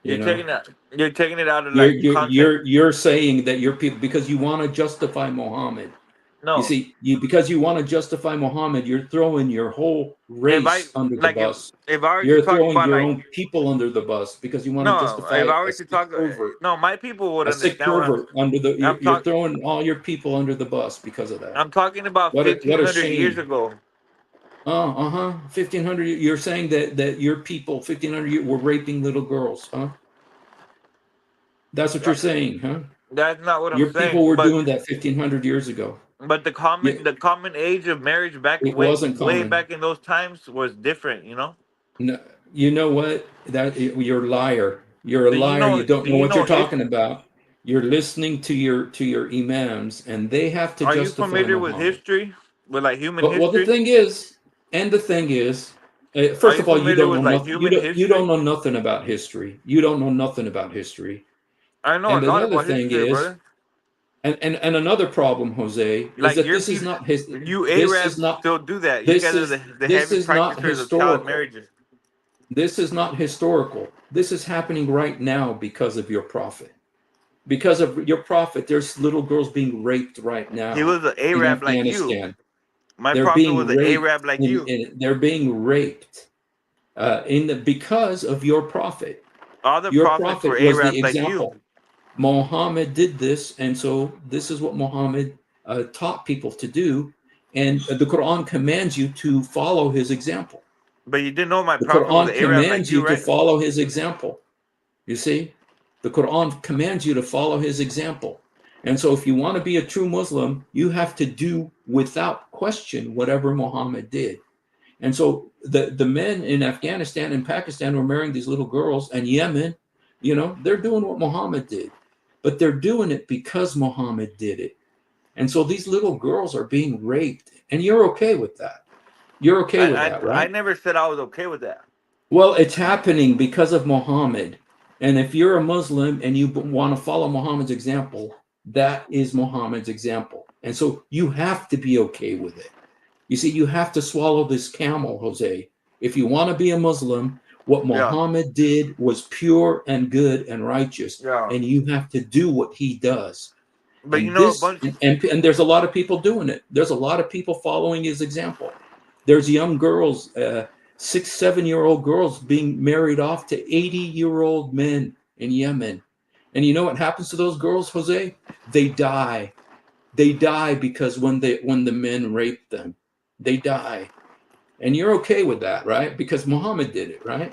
you're You know, taking it you're taking it out of you're like you're context. you're saying that your people, because you want to justify Muhammad. You No, see, because you want to justify Muhammad, you're throwing your whole if I race under the like bus. if I were to You're talk throwing about your like own people under the bus because you want to no, if justify I were a to sick talk, pervert. no, my people would A sick understand what pervert under the. I'm You're talking. throwing all your people under the bus because of that. I'm talking about What a 1,500 years shame. ago. Uh-huh. 1500. You're saying that your people 1500 were raping little girls, huh? That's what you're saying, huh? That's not what I'm Your people saying. were doing that 1500 years ago. But the Yeah, common age of marriage back it wasn't way common. back in those times was different. You know. No, you know what? You're a liar. You're a liar. You don't Do know you what you're know talking about. You're listening to your imams, and they have to Are you justify familiar with Muhammad. history, with like human Well, the history? thing is, Are first you of all, you familiar don't with know like nothing. human You don't history? know nothing about history. You don't know nothing about history. I know a And lot another about thing history, is, brother. and another problem, Jose, is Like that your this is people, not his. you This is Arabs not. still do that. You This guys are is the this heavy is not practitioners of child historical. marriages. This is not historical. This is happening right now because of your prophet. Because of your prophet, there's little girls being raped right He now was an in Arab like you. Afghanistan. My They're prophet was being an raped Arab like you. they're being raped because of your prophet. All the Your prophets were prophet was the Arabs like you. example. Muhammad did this, and so this is what Muhammad taught people to do, and the Quran commands you to follow his example. But you didn't know my The prophet was Quran an Arab like commands you, you to right? follow his example. You see, the Quran commands you to follow his example. And so, if you want to be a true Muslim, you have to do without question whatever Muhammad did. And so, the men in Afghanistan and Pakistan were marrying these little girls, and Yemen, they're doing what Muhammad did, but they're doing it because Muhammad did it. And so, these little girls are being raped, and you're okay with that. You're okay with that, I right? never said I was okay with that. Well, it's happening because of Muhammad. And if you're a Muslim and you want to follow Muhammad's example, that is Muhammad's example. And so you have to be okay with it. You see, you have to swallow this camel, Jose. If you want to be a Muslim, what Yeah. Muhammad did was pure and good and righteous. Yeah. And you have to do what he does. But And you know, and there's a lot of people doing it. There's a lot of people following his example. There's young girls, 6, 7-year-old girls being married off to 80-year-old men in Yemen. And you know what happens to those girls, Jose? They die. They die because when the men rape them, they die. And you're okay with that, right? Because Muhammad did it, right?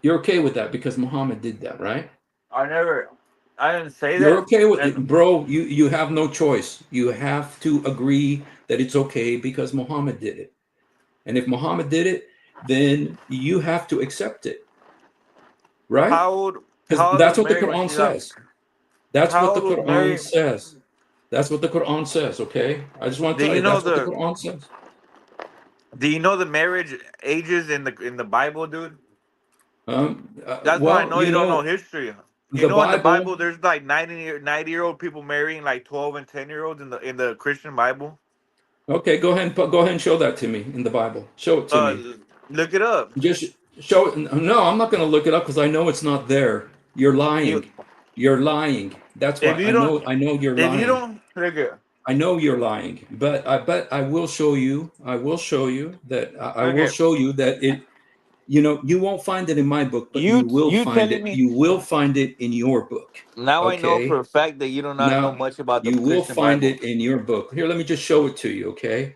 You're okay with that because Muhammad did that, right? I didn't say that. You're okay with And- it, bro. You have no choice. You have to agree that it's okay because Muhammad did it. And if Muhammad did it, then you have to accept it. Right? How old Because that's was what the Mary when Quran she got- says. That's How what the old was Quran Mary? says. That's what the Quran says, okay? I just want to Do tell you you know that's what the the- Quran says. Do you know the marriage ages in the Bible, dude? That's Well, why I know you don't know history. You the know, in the Bible- Bible, there's like 90-year-old people marrying like 12 and 10-year-olds in the Christian Bible. Okay, go ahead and show that to me in the Bible. Show it to me. Look it up. Just show it. No, I'm not going to look it up because I know it's not there. You're lying. You're lying. That's why If you I don't- know you're If lying. you don't, look it. I know you're lying, but I will show you. I will show you that I will Okay. show you that it. You won't find it in my book, but You- you will you find telling it. me- You will find it in your book. Now I know Okay. for a fact that you do not Now, know much about the You will Christian find Bible. it in your book. Here, let me just show it to you. Okay.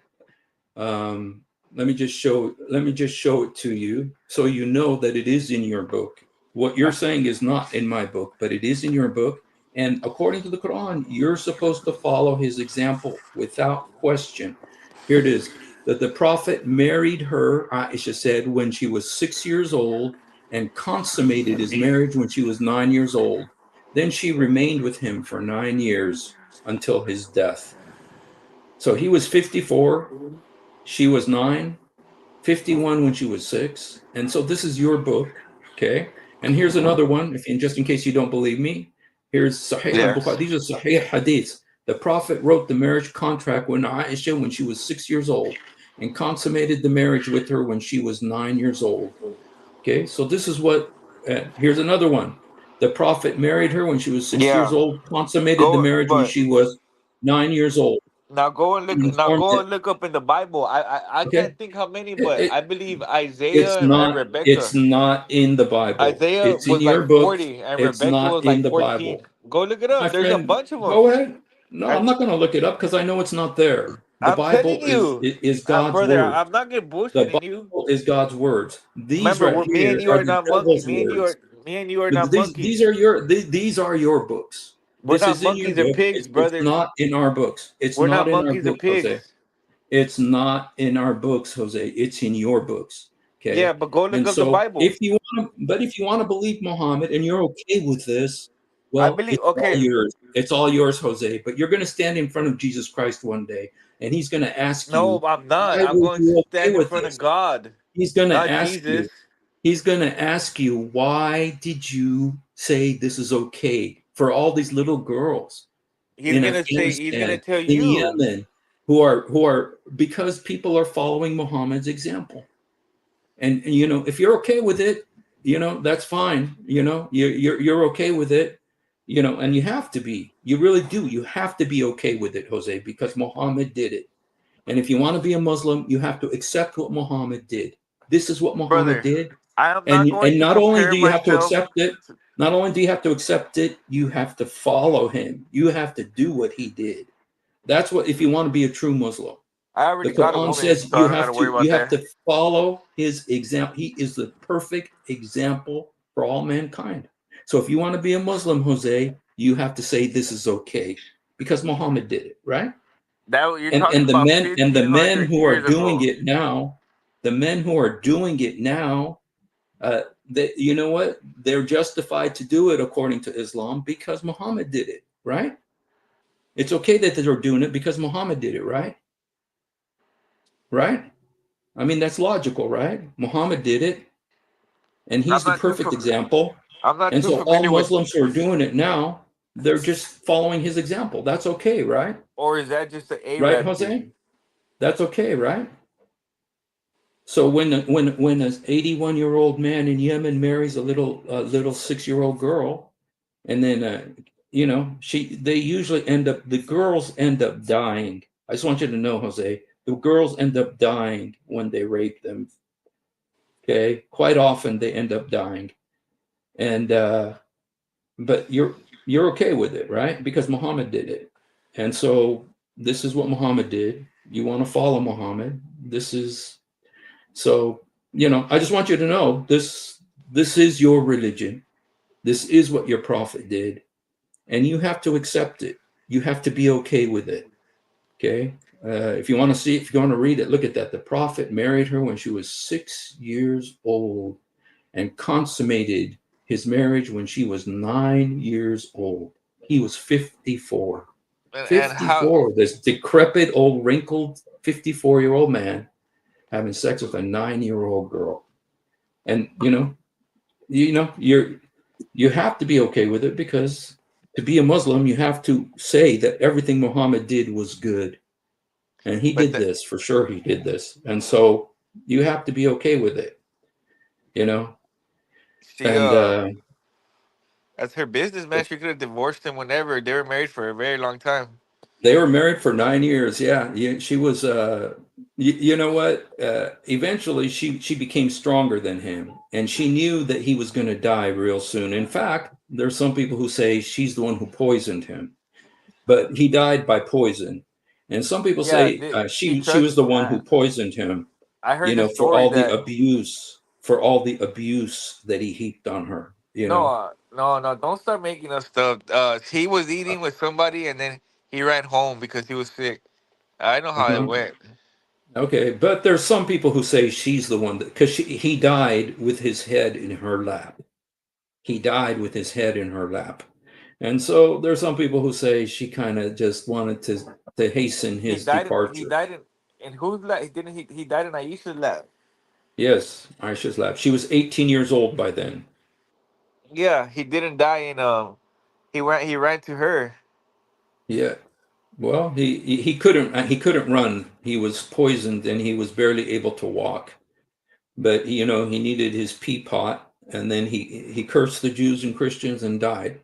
Let me just show it to you so you know that it is in your book. What you're saying is not in my book, but it is in your book. And according to the Quran, you're supposed to follow his example without question. Here it is. That the Prophet married her, Aisha said, when she was 6 years old and consummated his marriage when she was 9 years old. Then she remained with him for 9 years until his death. So he was 54, she was 9, 51 when she was 6. And so this is your book, okay? And here's another one, just in case you don't believe me. Here's Sahih al-Bukhari. These are Sahih hadiths. The Prophet wrote the marriage contract when Aisha when she was 6 years old and consummated the marriage with her when she was 9 years old. Okay, so this is what, here's another one. The Prophet married her when she was 6 Yeah. years old, consummated the marriage when but- she was 9 years old. Now go and look. Look up in the Bible. I Okay. can't think how many, but It- I believe Isaiah and Rebecca. It's not in the Bible. Isaiah It's in was your like book. 40, and It's Rebecca not was like in the 14. Bible. Go look it up. My There's a friend, bunch of them. Go ahead. No, I'm not going to look it up because I know it's not there. The I'm telling Bible you, is God's brother, word. I'm not getting The bullshitting you. Bible is God's words. These Remember, right me and here you are are the not monkey. devil's words. Me and you are not These monkeys. are your books. We're This not is in your monkeys or book. pigs, It's brother. not in our books. It's We're not not in our monkeys or book, Jose. pigs. It's not in our books, Jose. It's in your books. Yeah, Okay. but go look And up the so Bible. if you want to believe Muhammad and you're okay with this, I well, believe. it's all Okay, yours. It's all yours, Jose. But you're going to stand in front of Jesus Christ one day, and he's going to ask no, you, I'm not. why I'm were going to you okay stand in with front of this? God, He's going to not ask Jesus. you, why did you say this is okay for all these little girls He's in gonna say. He's gonna Afghanistan, tell in you. Yemen, who are because people are following Muhammad's example. And if you're okay with it, that's fine. You're okay with it, and you have to be. You really do. You have to be okay with it, Jose, because Muhammad did it. And if you want to be a Muslim, you have to accept what Muhammad did. This is what Muhammad Brother, did. I am not going And to not only compare do you have to myself. accept it, you have to follow him. You have to do what he did. That's what, if you want to be a true Muslim. I The already got a Quran woman, says so I don't got to worry about you have that. to follow his example. He is the perfect example for all mankind. So if you want to be a Muslim, Jose, you have to say this is okay because Muhammad did it, right? That you're And talking and the about men and the men 1,500 who are years doing ago. it now, that you know what? They're justified to do it according to Islam because Muhammad did it, right? It's okay that they're doing it because Muhammad did it, right? Right? I mean, that's logical, right? Muhammad did it, and I'm he's the not too. perfect example. I'm not And too so all familiar with. Muslims who are doing it now, they're just following his example. That's okay, right? Or is that just an Right, Arab Jose? thing? That's okay, right? So when an 81-year-old man in Yemen marries a little 6-year-old girl, and then the girls end up dying. I just want you to know, Jose, the girls end up dying when they rape them. Okay, quite often they end up dying, and but you're okay with it, right? Because Muhammad did it, and so this is what Muhammad did. You want to follow Muhammad. This is so. I just want you to know this. This is your religion. This is what your prophet did, and you have to accept it. You have to be okay with it. Okay. If you want to read it, look at that. The prophet married her when she was 6 years old and consummated his marriage when she was 9 years old. He was 54. And how? 54. This decrepit, old, wrinkled 54-year-old man having sex with a 9-year-old girl. And you have to be okay with it because to be a Muslim, you have to say that everything Muhammad did was good. And he But did this, for sure he did this. And so you have to be okay with it, you know? she And as her businessman, she could have divorced him whenever. They were married for a very long time. they were married for 9 years. Yeah. She was, you know what? Eventually she became stronger than him. And she knew that he was going to die real soon. In fact, there's some people who say she's the one who poisoned him. But he died by poison. And some people Yeah, say she she took. was the one who poisoned him, I heard the for story all the that abuse that he heaped on her, no, no, don't start making up stuff. He was eating with somebody, and then he ran home because he was sick. I know how it Uh-huh. went. Okay, but there's some people who say she's the one because he died with his head in her lap. He died with his head in her lap. And so there's some people who say she kind of just wanted to hasten He his died. He departure. died in whose lap? He didn't. He died in Aisha's lap. Yes, Aisha's lap. She was 18 years old by then. Yeah, he didn't die in. He went. He ran to her. Yeah. Well, he couldn't run. He was poisoned and he was barely able to walk. But he needed his pea pot, and then he cursed the Jews and Christians and died.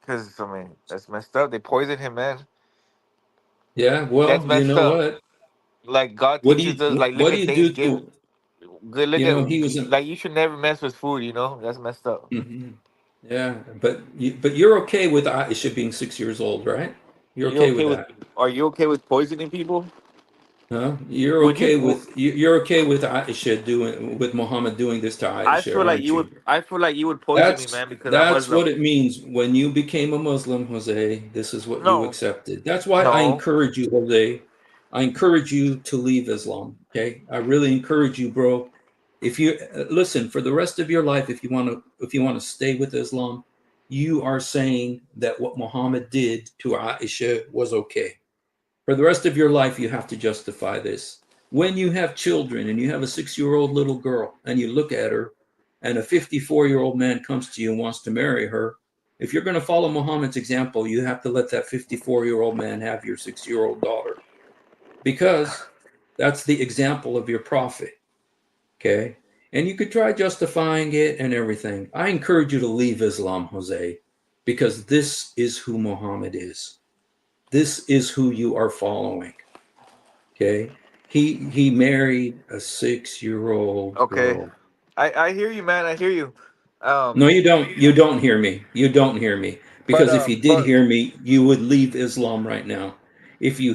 Because I mean, that's messed up. They poisoned him, man. Yeah. That's Well, you messed know up. what? Like God What do teaches us. you Like look what do at you do Thanksgiving. to Good. Look he was at in. like you should never mess with food. You know that's messed up. Mhm. Yeah, but you're okay with Aisha being 6 years old, right? You're You okay with that? Are you okay with poisoning people? Huh? You're Would okay you? with you're okay with Aisha with Muhammad doing this to Aisha, aren't you? I feel like you would poison me, That's man, because I'm that's what Muslim. it means when you became a Muslim, Jose. This is what you No, accepted. That's why I no. encourage you, Jose. I encourage you to leave Islam. Okay, I really encourage you, bro. If you listen for the rest of your life, if you want to stay with Islam, you are saying that what Muhammad did to Aisha was okay. For the rest of your life, you have to justify this. When you have children and you have a 6-year-old little girl and you look at her and a 54-year-old man comes to you and wants to marry her, if you're going to follow Muhammad's example, you have to let that 54-year-old man have your 6-year-old daughter, because that's the example of your prophet. Okay? And you could try justifying it and everything. I encourage you to leave Islam, Jose, because this is who Muhammad is. This is who you are following. Okay? He married a 6-year-old Okay, girl. I hear you, man. I hear you. No, you don't. You don't hear me. You don't hear me. Because if you did hear me, you would leave Islam right now. If you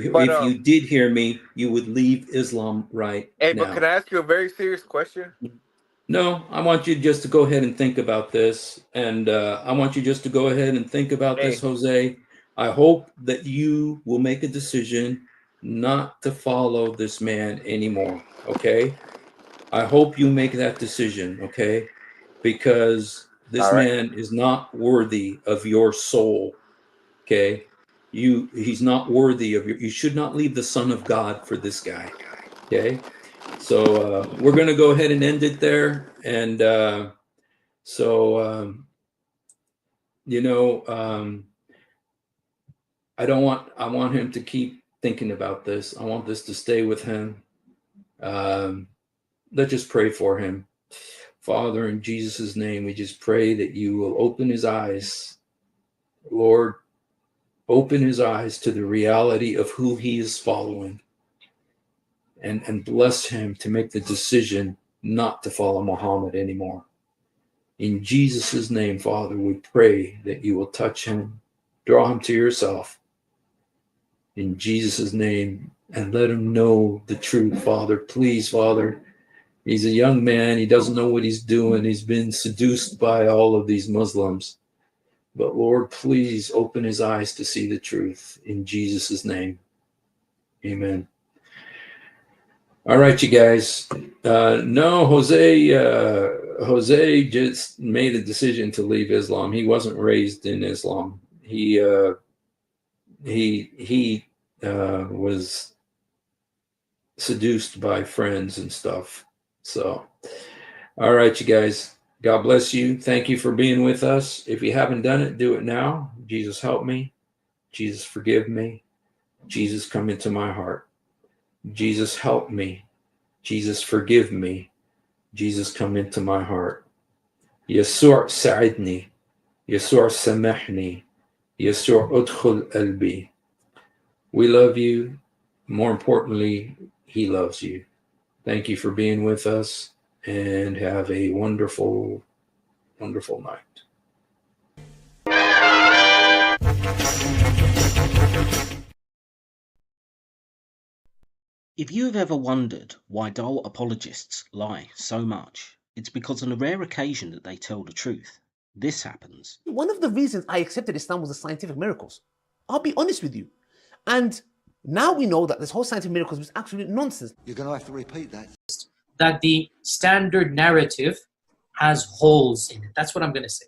did hear me, you would leave Islam right Hey, but can now. I ask you a very serious question? No, I want you just to go ahead and think about this. And I want you just to go ahead and think about this, Hey. Jose. I hope that you will make a decision not to follow this man anymore. Okay? I hope you make that decision. Okay? Because this All right. man is not worthy of your soul. Okay? He's not worthy of you should not leave the Son of God for this guy. Okay? So we're going to go ahead and end it there. And I want him to keep thinking about this. I want this to stay with him. Let's just pray for him. Father, in Jesus' name, we just pray that you will open his eyes. Lord, open his eyes to the reality of who he is following. And bless him to make the decision not to follow Muhammad anymore. In Jesus' name, Father, we pray that you will touch him, draw him to yourself. In Jesus' name, and let him know the truth, Father. Please, Father. He's a young man. He doesn't know what he's doing. He's been seduced by all of these Muslims. But Lord, please open his eyes to see the truth. In Jesus' name, amen. All right, you guys. No, Jose just made a decision to leave Islam. He wasn't raised in Islam. He was seduced by friends and stuff. So, all right, you guys. God bless you. Thank you for being with us. If you haven't done it, do it now. Jesus, help me. Jesus, forgive me. Jesus, come into my heart. Jesus, help me. Jesus, forgive me. Jesus, come into my heart. Yesur sa'idni. Yesur samahni. Yesur udkhul qalbi. We love you. More importantly, he loves you. Thank you for being with us, and have a wonderful, wonderful night. If you have ever wondered why dull apologists lie so much, it's because on a rare occasion that they tell the truth. This happens. One of the reasons I accepted Islam was the scientific miracles. I'll be honest with you. And now we know that this whole scientific miracles was absolute nonsense. You're going to have to repeat that. That the standard narrative has holes in it. That's what I'm going to say.